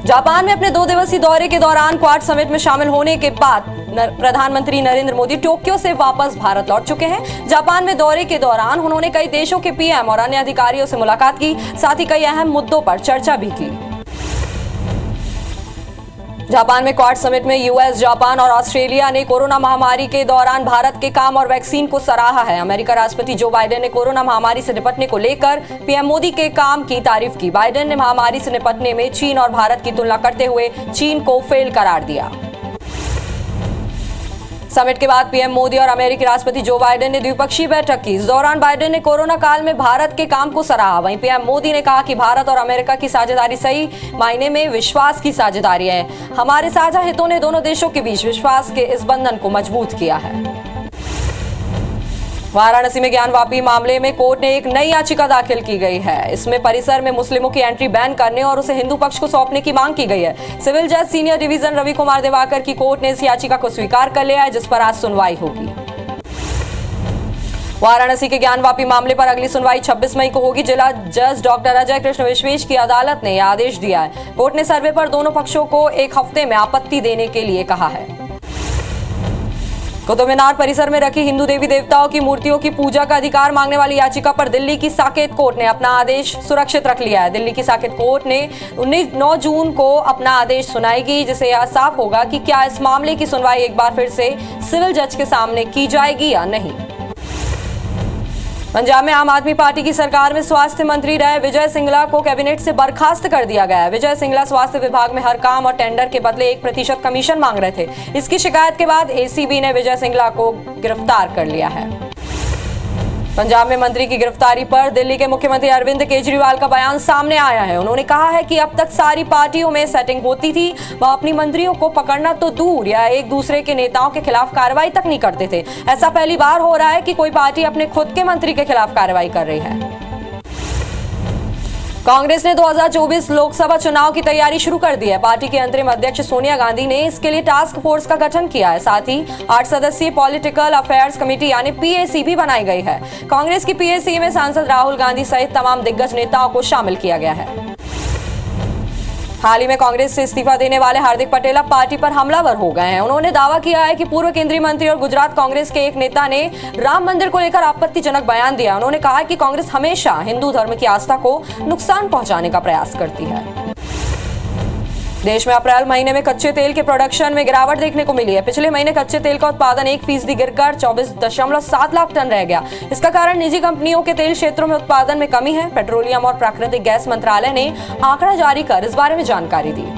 Japan में अपने 2 दिवसीय दौरे के दौरान क्वाड समिट में शामिल होने के बाद प्रधानमंत्री नरेंद्र मोदी टोक्यो से वापस भारत लौट चुके हैं। जापान में दौरे के दौरान उन्होंने कई देशों के पीएम और अन्य अधिकारियों से मुलाकात की, साथ ही कई अहम मुद्दों पर चर्चा भी की। जापान में क्वाड समिट में यूएस, जापान और ऑस्ट्रेलिया ने कोरोना महामारी के दौरान भारत के काम और वैक्सीन को सराहा है। अमेरिका राष्ट्रपति जो बाइडेन ने कोरोना महामारी से निपटने को लेकर पीएम मोदी के काम की तारीफ की। बाइडेन ने महामारी से निपटने में चीन और भारत की तुलना करते हुए चीन को फेल करार दिया। समिट के बाद पीएम मोदी और अमेरिकी राष्ट्रपति जो बाइडेन ने द्विपक्षीय बैठक की। इस दौरान बाइडेन ने कोरोना काल में भारत के काम को सराहा। वहीं पीएम मोदी ने कहा कि भारत और अमेरिका की साझेदारी सही मायने में विश्वास की साझेदारी है। हमारे साझा हितों ने दोनों देशों के बीच विश्वास के इस बंधन को मजबूत किया है। वाराणसी में ज्ञानवापी मामले में कोर्ट ने एक नई याचिका दाखिल की गई है। इसमें परिसर में मुस्लिमों की एंट्री बैन करने और उसे हिंदू पक्ष को सौंपने की मांग की गई है। सिविल जज सीनियर डिवीजन रवि कुमार दिवाकर की कोर्ट ने इस याचिका को स्वीकार कर लिया है, जिस पर आज सुनवाई होगी। वाराणसी के ज्ञानवापी मामले पर अगली सुनवाई 26 मई को होगी। जिला जज डॉक्टर अजय कृष्ण विश्वेश की अदालत ने यह आदेश दिया है। कोर्ट ने सर्वे पर दोनों पक्षों को 1 हफ्ते में आपत्ति देने के लिए कहा है। कुतुब मीनार परिसर में रखी हिंदू देवी देवताओं की मूर्तियों की पूजा का अधिकार मांगने वाली याचिका पर दिल्ली की साकेत कोर्ट ने अपना आदेश सुरक्षित रख लिया है। दिल्ली की साकेत कोर्ट ने 9 जून को अपना आदेश सुनाएगी, जिससे यह साफ होगा कि क्या इस मामले की सुनवाई एक बार फिर से सिविल जज के सामने की जाएगी या नहीं। पंजाब में आम आदमी पार्टी की सरकार में स्वास्थ्य मंत्री रहे विजय सिंगला को कैबिनेट से बर्खास्त कर दिया गया है। विजय सिंगला स्वास्थ्य विभाग में हर काम और टेंडर के बदले 1% कमीशन मांग रहे थे। इसकी शिकायत के बाद एसीबी ने विजय सिंगला को गिरफ्तार कर लिया है। पंजाब में मंत्री की गिरफ्तारी पर दिल्ली के मुख्यमंत्री अरविंद केजरीवाल का बयान सामने आया है। उन्होंने कहा है कि अब तक सारी पार्टियों में सेटिंग होती थी, वह अपनी मंत्रियों को पकड़ना तो दूर या एक दूसरे के नेताओं के खिलाफ कार्रवाई तक नहीं करते थे। ऐसा पहली बार हो रहा है कि कोई पार्टी अपने खुद के मंत्री के खिलाफ कार्रवाई कर रही है। कांग्रेस ने 2024 लोकसभा चुनाव की तैयारी शुरू कर दी है। पार्टी की अंतरिम अध्यक्ष सोनिया गांधी ने इसके लिए टास्क फोर्स का गठन किया है। साथ ही 8 सदस्यीय पॉलिटिकल अफेयर्स कमेटी यानी पीएसी भी बनाई गई है। कांग्रेस की पीएसी में सांसद राहुल गांधी सहित तमाम दिग्गज नेताओं को शामिल किया गया है। हाल ही में कांग्रेस से इस्तीफा देने वाले हार्दिक पटेल अब पार्टी पर हमलावर हो गए हैं। उन्होंने दावा किया है कि पूर्व केंद्रीय मंत्री और गुजरात कांग्रेस के एक नेता ने राम मंदिर को लेकर आपत्तिजनक बयान दिया। उन्होंने कहा कि कांग्रेस हमेशा हिंदू धर्म की आस्था को नुकसान पहुंचाने का प्रयास करती है। देश में अप्रैल महीने में कच्चे तेल के प्रोडक्शन में गिरावट देखने को मिली है। पिछले महीने कच्चे तेल का उत्पादन 1% गिरकर 24.7 लाख टन रह गया। इसका कारण निजी कंपनियों के तेल क्षेत्रों में उत्पादन में कमी है। पेट्रोलियम और प्राकृतिक गैस मंत्रालय ने आंकड़ा जारी कर इस बारे में जानकारी दी।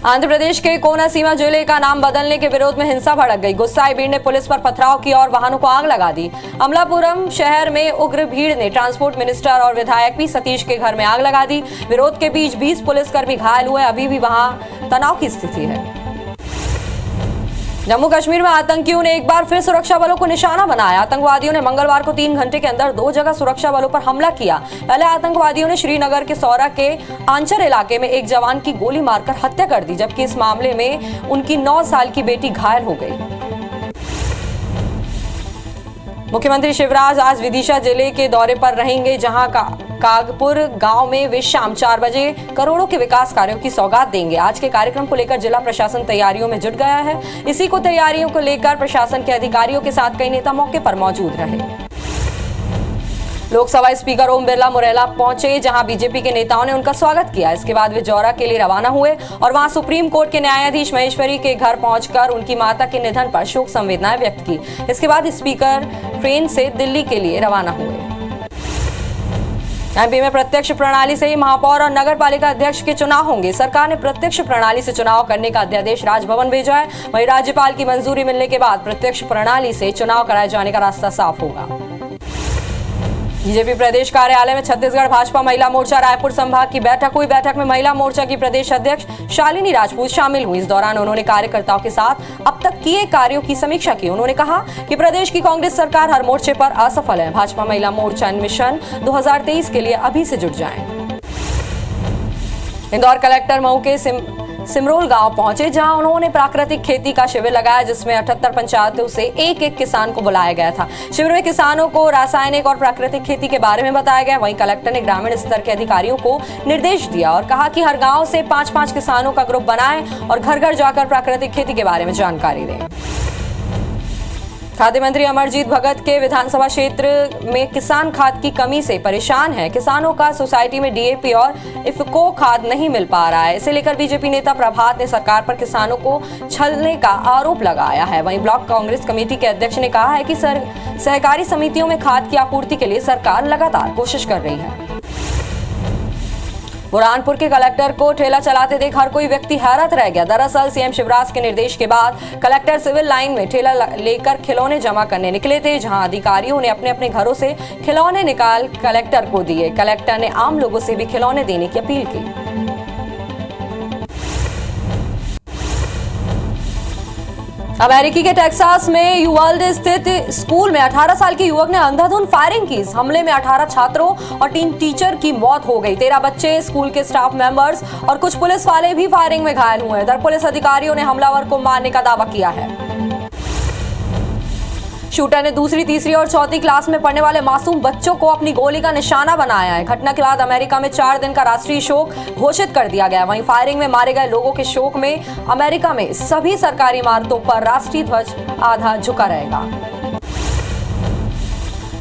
आंध्र प्रदेश के कोनसीमा जिले का नाम बदलने के विरोध में हिंसा भड़क गई। गुस्साई भीड़ ने पुलिस पर पथराव किया और वाहनों को आग लगा दी। अमलापुरम शहर में उग्र भीड़ ने ट्रांसपोर्ट मिनिस्टर और विधायक पी सतीश के घर में आग लगा दी। विरोध के बीच 20 पुलिसकर्मी घायल हुए। अभी भी वहां तनाव की स्थिति है। जम्मू कश्मीर में आतंकियों ने एक बार फिर सुरक्षा बलों को निशाना बनाया। आतंकवादियों ने मंगलवार को 3 घंटे के अंदर 2 जगह सुरक्षा बलों पर हमला किया। पहले आतंकवादियों ने श्रीनगर के सौरा के आंचर इलाके में एक जवान की गोली मारकर हत्या कर दी, जबकि इस मामले में उनकी 9 साल की बेटी घायल हो गई। मुख्यमंत्री शिवराज आज विदिशा जिले के दौरे पर रहेंगे, जहां कागपुर गांव में वे शाम 4 बजे करोड़ों के विकास कार्यों की सौगात देंगे। आज के कार्यक्रम को लेकर जिला प्रशासन तैयारियों में जुट गया है। इसी को तैयारियों को लेकर प्रशासन के अधिकारियों के साथ कई नेता मौके पर मौजूद रहे। लोकसभा स्पीकर ओम बिरला मुरैना पहुंचे, जहां बीजेपी के नेताओं ने उनका स्वागत किया। इसके बाद वे जौरा के लिए रवाना हुए और वहां सुप्रीम कोर्ट के न्यायाधीश महेश्वरी के घर पहुंचकर उनकी माता के निधन पर शोक संवेदनाएं व्यक्त की। इसके बाद स्पीकर ट्रेन से दिल्ली के लिए रवाना हुए। एमपी में प्रत्यक्ष प्रणाली से ही महापौर और नगर पालिका अध्यक्ष के चुनाव होंगे। सरकार ने प्रत्यक्ष प्रणाली से चुनाव करने का अध्यादेश राजभवन भेजा है। वहीं राज्यपाल की मंजूरी मिलने के बाद प्रत्यक्ष प्रणाली से चुनाव कराए जाने का रास्ता साफ होगा। बीजेपी प्रदेश कार्यालय में छत्तीसगढ़ भाजपा महिला मोर्चा रायपुर संभाग की बैठक हुई। बैठक में महिला मोर्चा की प्रदेश अध्यक्ष शालिनी राजपूत शामिल हुई। इस दौरान उन्होंने कार्यकर्ताओं के साथ अब तक किए कार्यों की समीक्षा की। उन्होंने कहा कि प्रदेश की कांग्रेस सरकार हर मोर्चे पर असफल है। भाजपा महिला मोर्चा मिशन 2023 के लिए अभी से जुट जाएं। इंदौर कलेक्टर मऊ के सिमरोल गांव पहुंचे, जहां उन्होंने प्राकृतिक खेती का शिविर लगाया, जिसमें 78 पंचायतों से एक किसान को बुलाया गया था। शिविर में किसानों को रासायनिक और प्राकृतिक खेती के बारे में बताया गया। वहीं कलेक्टर ने ग्रामीण स्तर के अधिकारियों को निर्देश दिया और कहा कि हर गांव से 5-5 किसानों का ग्रुप बनाएं और घर घर जाकर प्राकृतिक खेती के बारे में जानकारी दें। खाद्य मंत्री अमरजीत भगत के विधानसभा क्षेत्र में किसान खाद की कमी से परेशान है। किसानों का सोसाइटी में डीएपी और इफ्को खाद नहीं मिल पा रहा है। इसे लेकर बीजेपी नेता प्रभात ने सरकार पर किसानों को छलने का आरोप लगाया है। वहीं ब्लॉक कांग्रेस कमेटी के अध्यक्ष ने कहा है कि सहकारी समितियों में खाद की आपूर्ति के लिए सरकार लगातार कोशिश कर रही है। बुरहानपुर के कलेक्टर को ठेला चलाते देख हर कोई व्यक्ति हैरत रह गया। दरअसल सीएम शिवराज के निर्देश के बाद कलेक्टर सिविल लाइन में ठेला लेकर खिलौने जमा करने निकले थे, जहां अधिकारियों ने अपने अपने घरों से खिलौने निकाल कलेक्टर को दिए। कलेक्टर ने आम लोगों से भी खिलौने देने की अपील की। अमेरिकी के टेक्सास में यूवाल्ड स्थित स्कूल में 18 साल के युवक ने अंधाधुंध फायरिंग की। इस हमले में 18 छात्रों और 3 टीचर की मौत हो गई। 13 बच्चे, स्कूल के स्टाफ मेंबर्स और कुछ पुलिस वाले भी फायरिंग में घायल हुए। इधर पुलिस अधिकारियों ने हमलावर को मारने का दावा किया है। शूटर ने दूसरी, तीसरी और चौथी क्लास में पढ़ने वाले मासूम बच्चों को अपनी गोली का निशाना बनाया है। घटना के बाद अमेरिका में 4 दिन का राष्ट्रीय शोक घोषित कर दिया गया। वहीं फायरिंग में मारे गए लोगों के शोक में अमेरिका में सभी सरकारी इमारतों पर राष्ट्रीय ध्वज आधा झुका रहेगा।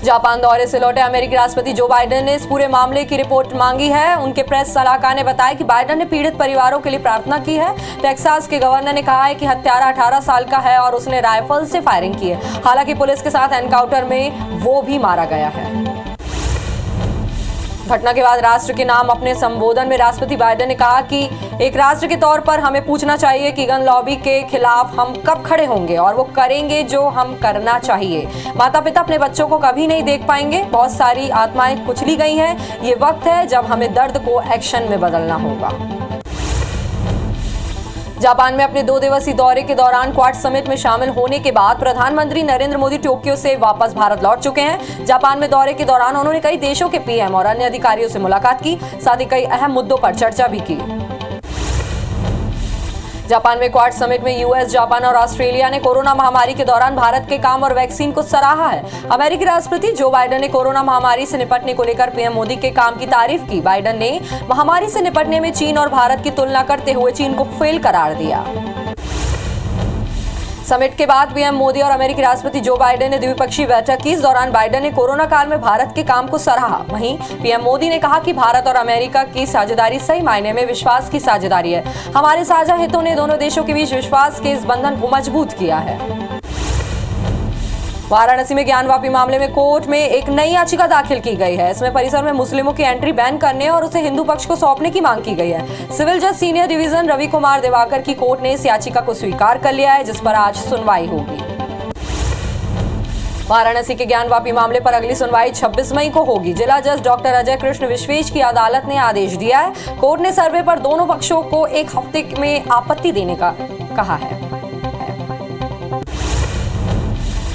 जापान दौरे से लौटे अमेरिकी राष्ट्रपति जो बाइडेन ने इस पूरे मामले की रिपोर्ट मांगी है। उनके प्रेस सलाहकार ने बताया कि बाइडेन ने पीड़ित परिवारों के लिए प्रार्थना की है। टेक्सास के गवर्नर ने कहा है कि हत्यारा 18 साल का है और उसने राइफल से फायरिंग की है। हालांकि पुलिस के साथ एनकाउंटर में वो भी मारा गया है। घटना के बाद राष्ट्र के नाम अपने संबोधन में राष्ट्रपति बाइडेन ने कहा कि एक राष्ट्र के तौर पर हमें पूछना चाहिए कि गन लॉबी के खिलाफ हम कब खड़े होंगे और वो करेंगे जो हम करना चाहिए। माता पिता अपने बच्चों को कभी नहीं देख पाएंगे। बहुत सारी आत्माएं कुचली गई हैं। ये वक्त है जब हमें दर्द को एक्शन में बदलना होगा। जापान में अपने 2 दिवसीय दौरे के दौरान क्वाड समिट में शामिल होने के बाद प्रधानमंत्री नरेंद्र मोदी टोक्यो से वापस भारत लौट चुके हैं। जापान में दौरे के दौरान उन्होंने कई देशों के पीएम और अन्य अधिकारियों से मुलाकात की, साथ ही कई अहम मुद्दों पर चर्चा भी की। जापान में क्वाड समिट में यूएस, जापान और ऑस्ट्रेलिया ने कोरोना महामारी के दौरान भारत के काम और वैक्सीन को सराहा है। अमेरिकी राष्ट्रपति जो बाइडेन ने कोरोना महामारी से निपटने को लेकर पीएम मोदी के काम की तारीफ की। बाइडेन ने महामारी से निपटने में चीन और भारत की तुलना करते हुए चीन को फेल करार दिया। समिट के बाद पीएम मोदी और अमेरिकी राष्ट्रपति जो बाइडेन ने द्विपक्षीय बैठक की। इस दौरान बाइडेन ने कोरोना काल में भारत के काम को सराहा। वहीं पीएम मोदी ने कहा कि भारत और अमेरिका की साझेदारी सही मायने में विश्वास की साझेदारी है। हमारे साझा हितों ने दोनों देशों के बीच विश्वास के इस बंधन को मजबूत किया है। वाराणसी में ज्ञानवापी मामले में कोर्ट में एक नई याचिका दाखिल की गई है। इसमें परिसर में मुस्लिमों की एंट्री बैन करने और उसे हिंदू पक्ष को सौंपने की मांग की गई है। सिविल जज सीनियर डिवीजन रवि कुमार दिवाकर की कोर्ट ने इस याचिका को स्वीकार कर लिया है, जिस पर आज सुनवाई होगी। वाराणसी के ज्ञानवापी मामले पर अगली सुनवाई 26 मई को होगी। जिला जज डॉक्टर अजय कृष्ण विश्वेश की अदालत ने आदेश दिया है। कोर्ट ने सर्वे पर दोनों पक्षों को 1 हफ्ते में आपत्ति देने का कहा है।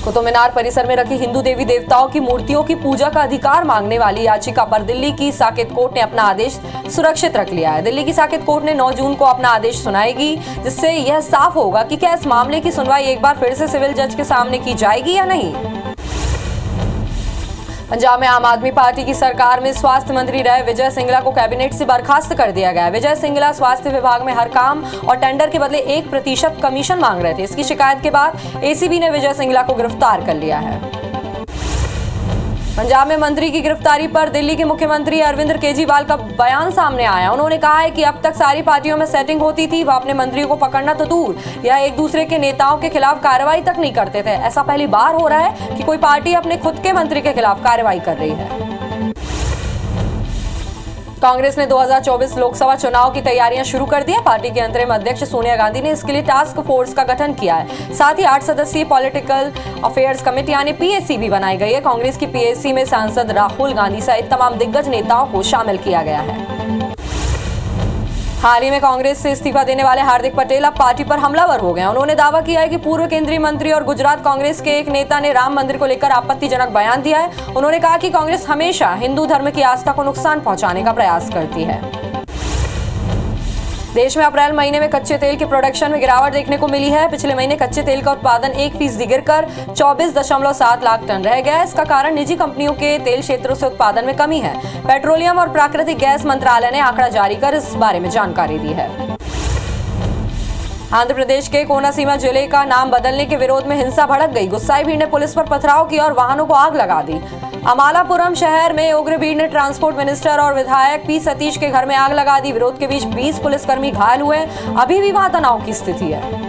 कुतुब मीनार परिसर में रखी हिंदू देवी देवताओं की मूर्तियों की पूजा का अधिकार मांगने वाली याचिका पर दिल्ली की साकेत कोर्ट ने अपना आदेश सुरक्षित रख लिया है। दिल्ली की साकेत कोर्ट ने 9 जून को अपना आदेश सुनाएगी, जिससे यह साफ होगा कि क्या इस मामले की सुनवाई एक बार फिर से सिविल जज के सामने की जाएगी या नहीं। पंजाब में आम आदमी पार्टी की सरकार में स्वास्थ्य मंत्री रहे विजय सिंगला को कैबिनेट से बर्खास्त कर दिया गया। विजय सिंगला स्वास्थ्य विभाग में हर काम और टेंडर के बदले 1% कमीशन मांग रहे थे। इसकी शिकायत के बाद एसीबी ने विजय सिंगला को गिरफ्तार कर लिया है। पंजाब में मंत्री की गिरफ्तारी पर दिल्ली के मुख्यमंत्री अरविंद केजरीवाल का बयान सामने आया। उन्होंने कहा है कि अब तक सारी पार्टियों में सेटिंग होती थी, वह अपने मंत्रियों को पकड़ना तो दूर, या एक दूसरे के नेताओं के खिलाफ कार्रवाई तक नहीं करते थे। ऐसा पहली बार हो रहा है कि कोई पार्टी अपने खुद के मंत्री के खिलाफ कार्रवाई कर रही है। कांग्रेस ने 2024 लोकसभा चुनाव की तैयारियां शुरू कर दी है। पार्टी के अंतरिम अध्यक्ष सोनिया गांधी ने इसके लिए टास्क फोर्स का गठन किया है। साथ ही 8 सदस्यीय पॉलिटिकल अफेयर्स कमेटी यानी पीएसी भी बनाई गई है। कांग्रेस की पीएसी में सांसद राहुल गांधी सहित तमाम दिग्गज नेताओं को शामिल किया गया है। हाल ही में कांग्रेस से इस्तीफा देने वाले हार्दिक पटेल अब पार्टी पर हमलावर हो गए। उन्होंने दावा किया है कि पूर्व केंद्रीय मंत्री और गुजरात कांग्रेस के एक नेता ने राम मंदिर को लेकर आपत्तिजनक बयान दिया है। उन्होंने कहा कि कांग्रेस हमेशा हिंदू धर्म की आस्था को नुकसान पहुंचाने का प्रयास करती है। देश में अप्रैल महीने में कच्चे तेल के प्रोडक्शन में गिरावट देखने को मिली है। पिछले महीने कच्चे तेल का उत्पादन 1% गिरकर 24.7 लाख टन रह गया। इसका कारण निजी कंपनियों के तेल क्षेत्रों से उत्पादन में कमी है। पेट्रोलियम और प्राकृतिक गैस मंत्रालय ने आंकड़ा जारी कर इस बारे में जानकारी दी है। आंध्र प्रदेश के कोनासीमा जिले का नाम बदलने के विरोध में हिंसा भड़क गई। गुस्साई भीड़ ने पुलिस पर पथराव किया और वाहनों को आग लगा दी। अमालापुरम शहर में उग्र भीड़ ने ट्रांसपोर्ट मिनिस्टर और विधायक पी सतीश के घर में आग लगा दी। विरोध के बीच 20 पुलिसकर्मी घायल हुए। अभी भी वहां तनाव की स्थिति है।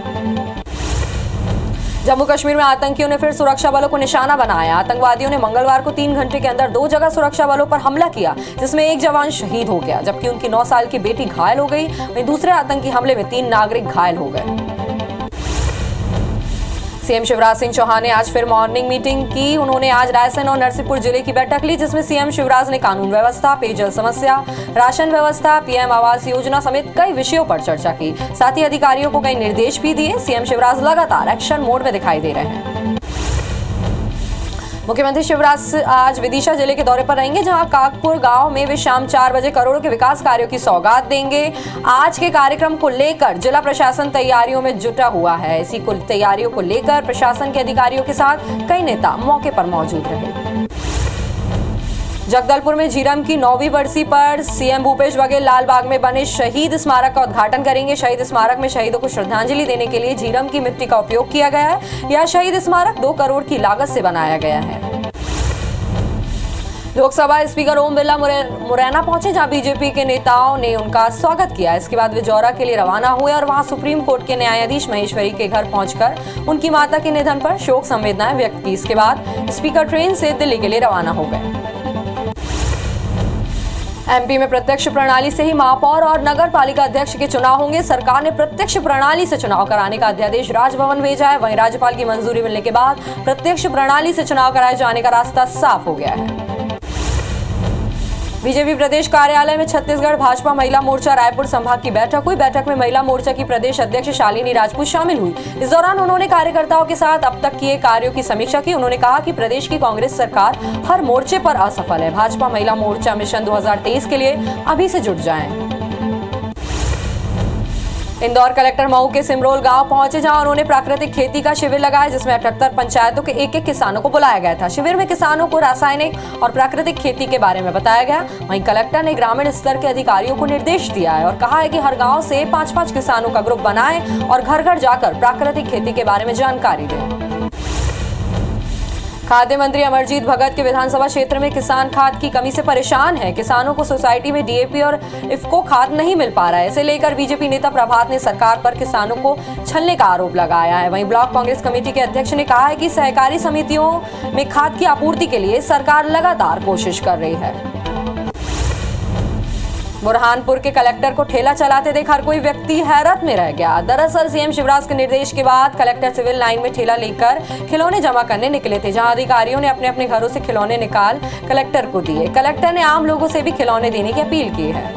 जम्मू कश्मीर में आतंकियों ने फिर सुरक्षा बलों को निशाना बनाया। आतंकवादियों ने मंगलवार को 3 घंटे के अंदर 2 जगह सुरक्षा बलों पर हमला किया, जिसमें एक जवान शहीद हो गया, जबकि उनकी 9 साल की बेटी घायल हो गई। वहीं दूसरे आतंकी हमले में 3 नागरिक घायल हो गए। सीएम शिवराज सिंह चौहान ने आज फिर मॉर्निंग मीटिंग की। उन्होंने आज रायसेन और नरसिंहपुर जिले की बैठक ली, जिसमें सीएम शिवराज ने कानून व्यवस्था, पेयजल समस्या, राशन व्यवस्था, पीएम आवास योजना समेत कई विषयों पर चर्चा की। साथ ही अधिकारियों को कई निर्देश भी दिए। सीएम शिवराज लगातार एक्शन मोड में दिखाई दे रहे हैं। मुख्यमंत्री शिवराज आज विदिशा जिले के दौरे पर रहेंगे, जहां काकपुर गांव में वे शाम 4 बजे करोड़ों के विकास कार्यों की सौगात देंगे। आज के कार्यक्रम को लेकर जिला प्रशासन तैयारियों में जुटा हुआ है। इसी तैयारियों को लेकर प्रशासन के अधिकारियों के साथ कई नेता मौके पर मौजूद रहे। जगदलपुर में झीरम की 9वीं बरसी पर सीएम भूपेश बघेल लालबाग में बने शहीद स्मारक का उद्घाटन करेंगे। शहीद स्मारक में शहीदों को श्रद्धांजलि देने के लिए झीरम की मिट्टी का उपयोग किया गया है। यह शहीद स्मारक 2 करोड़ की लागत से बनाया गया है। लोकसभा स्पीकर ओम बिरला मुरैना पहुंचे, जहां बीजेपी के नेताओं ने उनका स्वागत किया। इसके बाद वे जौरा के लिए रवाना हुए और वहां सुप्रीम कोर्ट के न्यायाधीश महेश्वरी के घर पहुंचकर उनकी माता के निधन पर शोक संवेदनाएं व्यक्त की। इसके बाद स्पीकर ट्रेन से दिल्ली के लिए रवाना हो गए। एमपी में प्रत्यक्ष प्रणाली से ही महापौर और नगर पालिका अध्यक्ष के चुनाव होंगे। सरकार ने प्रत्यक्ष प्रणाली से चुनाव कराने का अध्यादेश राजभवन भेजा है। वहीं राज्यपाल की मंजूरी मिलने के बाद प्रत्यक्ष प्रणाली से चुनाव कराए जाने का रास्ता साफ हो गया है। बीजेपी प्रदेश कार्यालय में छत्तीसगढ़ भाजपा महिला मोर्चा रायपुर संभाग की बैठक हुई। बैठक में महिला मोर्चा की प्रदेश अध्यक्ष शालिनी राजपूत शामिल हुई। इस दौरान उन्होंने कार्यकर्ताओं के साथ अब तक किए कार्यों की समीक्षा की। उन्होंने कहा कि प्रदेश की कांग्रेस सरकार हर मोर्चे पर असफल है। भाजपा महिला मोर्चा मिशन 2023 के लिए अभी से जुट जाएं। इंदौर कलेक्टर मऊ के सिमरोल गांव पहुंचे, जहां उन्होंने प्राकृतिक खेती का शिविर लगाया, जिसमें 78 पंचायतों के एक किसानों को बुलाया गया था। शिविर में किसानों को रासायनिक और प्राकृतिक खेती के बारे में बताया गया। वहीं कलेक्टर ने ग्रामीण स्तर के अधिकारियों को निर्देश दिया है और कहा है कि हर गाँव से 5-5 किसानों का ग्रुप बनाएं और घर घर जाकर प्राकृतिक खेती के बारे में जानकारी दें। खाद्य मंत्री अमरजीत भगत के विधानसभा क्षेत्र में किसान खाद की कमी से परेशान है। किसानों को सोसाइटी में डीएपी और इफ्को खाद नहीं मिल पा रहा है। इसे लेकर बीजेपी नेता प्रभात ने सरकार पर किसानों को छलने का आरोप लगाया है। वहीं ब्लॉक कांग्रेस कमेटी के अध्यक्ष ने कहा है कि सहकारी समितियों में खाद की आपूर्ति के लिए सरकार लगातार कोशिश कर रही है। बुरहानपुर के कलेक्टर को ठेला चलाते देख हर कोई व्यक्ति हैरत में रह गया। दरअसल सीएम शिवराज के निर्देश के बाद कलेक्टर सिविल लाइन में ठेला लेकर खिलौने जमा करने निकले थे, जहां अधिकारियों ने अपने अपने घरों से खिलौने निकाल कलेक्टर को दिए। कलेक्टर ने आम लोगों से भी खिलौने देने की अपील की है।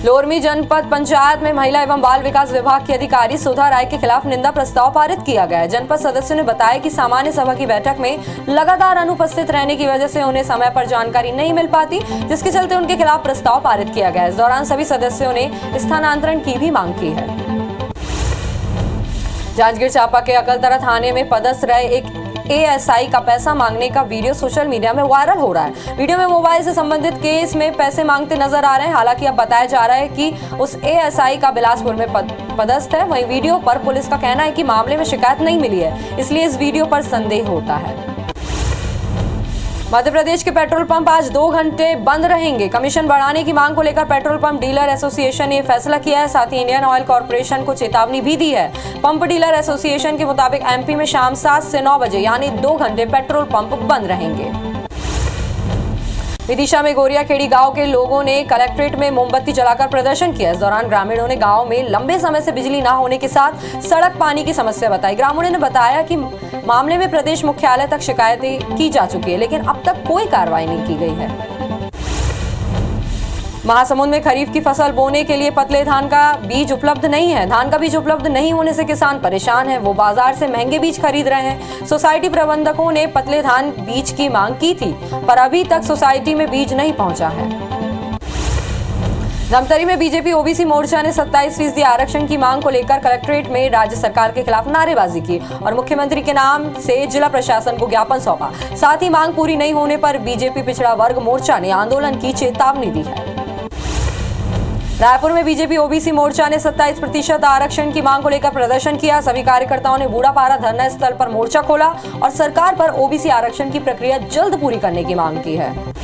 लोरमी जनपद पंचायत में महिला एवं बाल विकास विभाग की अधिकारी सुधा राय के खिलाफ निंदा प्रस्ताव पारित किया गया है। जनपद सदस्यों ने बताया कि सामान्य सभा की बैठक में लगातार अनुपस्थित रहने की वजह से उन्हें समय पर जानकारी नहीं मिल पाती, जिसके चलते उनके खिलाफ प्रस्ताव पारित किया गया। इस दौरान सभी सदस्यों ने स्थानांतरण की भी मांग की है। जांजगीर चांपा के अकलतरा थाने में पदस्थ रहे एक एएसआई का पैसा मांगने का वीडियो सोशल मीडिया में वायरल हो रहा है। वीडियो में मोबाइल से संबंधित केस में पैसे मांगते नजर आ रहे हैं। हालांकि अब बताया जा रहा है कि उस एएसआई का बिलासपुर में पदस्थ है। वहीं वीडियो पर पुलिस का कहना है कि मामले में शिकायत नहीं मिली है, इसलिए इस वीडियो पर संदेह होता है। मध्य प्रदेश के पेट्रोल पंप आज 2 घंटे बंद रहेंगे। कमीशन बढ़ाने की मांग को लेकर पेट्रोल पंप डीलर एसोसिएशन ने फैसला किया है। साथ ही इंडियन ऑयल कॉर्पोरेशन को चेतावनी भी दी है। पंप डीलर एसोसिएशन के मुताबिक एमपी में शाम 7 से 9 बजे यानी 2 घंटे पेट्रोल पंप बंद रहेंगे। विदिशा में गोरियाखेड़ी गांव के लोगों ने कलेक्ट्रेट में मोमबत्ती जलाकर प्रदर्शन किया। इस दौरान ग्रामीणों ने गांव में लंबे समय से बिजली न होने के साथ सड़क पानी की समस्या बताई। ग्रामीणों ने बताया कि मामले में प्रदेश मुख्यालय तक शिकायतें की जा चुकी है, लेकिन अब तक कोई कार्रवाई नहीं की गई है। महासमुंद में खरीफ की फसल बोने के लिए पतले धान का बीज उपलब्ध नहीं है। धान का बीज उपलब्ध नहीं होने से किसान परेशान हैं। वो बाजार से महंगे बीज खरीद रहे हैं। सोसाइटी प्रबंधकों ने पतले धान बीज की मांग की थी, पर अभी तक सोसाइटी में बीज नहीं पहुंचा है। धमतरी में बीजेपी ओबीसी मोर्चा ने 27% आरक्षण की मांग को लेकर कलेक्ट्रेट में राज्य सरकार के खिलाफ नारेबाजी की और मुख्यमंत्री के नाम से जिला प्रशासन को ज्ञापन सौंपा। साथ ही मांग पूरी नहीं होने पर बीजेपी पिछड़ा वर्ग मोर्चा ने आंदोलन की चेतावनी दी है। रायपुर में बीजेपी ओबीसी मोर्चा ने 27% आरक्षण की मांग को लेकर प्रदर्शन किया। सभी कार्यकर्ताओं ने बूढ़ापारा धरना स्थल पर मोर्चा खोला और सरकार पर ओबीसी आरक्षण की प्रक्रिया जल्द पूरी करने की मांग की है।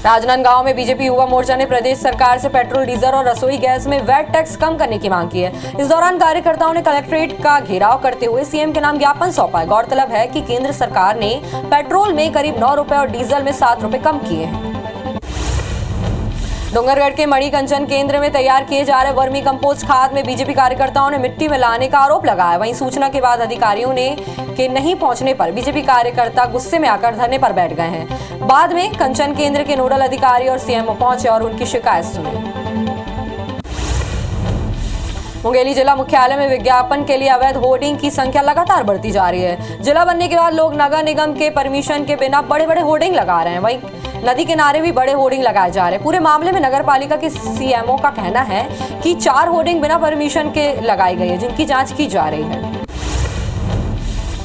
राजनांदगांव में बीजेपी युवा मोर्चा ने प्रदेश सरकार से पेट्रोल, डीजल और रसोई गैस में वैट टैक्स कम करने की मांग की है। इस दौरान कार्यकर्ताओं ने कलेक्ट्रेट का घेराव करते हुए सीएम के नाम ज्ञापन सौंपा। गौरतलब है कि केंद्र सरकार ने पेट्रोल में करीब 9 रुपए और डीजल में 7 रुपए कम किए हैं। डोंगरगढ़ के मणिकंचन केंद्र में तैयार किए जा रहे वर्मी कंपोस्ट खाद में बीजेपी कार्यकर्ताओं ने मिट्टी में लाने का आरोप लगाया। वहीं सूचना के बाद अधिकारियों के नहीं पहुंचने पर बीजेपी कार्यकर्ता गुस्से में आकर धरने पर बैठ गए हैं। बाद में कंचन केंद्र के नोडल अधिकारी और सीएमओ पहुंचे और उनकी शिकायत सुनी। मुंगेली जिला मुख्यालय में विज्ञापन के लिए अवैध होर्डिंग की संख्या लगातार बढ़ती जा रही है। जिला बनने के बाद लोग नगर निगम के परमिशन के बिना बड़े-बड़े होर्डिंग लगा रहे हैं। वहीं नदी किनारे भी बड़े होर्डिंग लगाए जा रहे हैं। पूरे मामले में नगर पालिका के सीएमओ का कहना है कि 4 होर्डिंग बिना परमिशन के लगाई गई है, जिनकी जांच की जा रही है।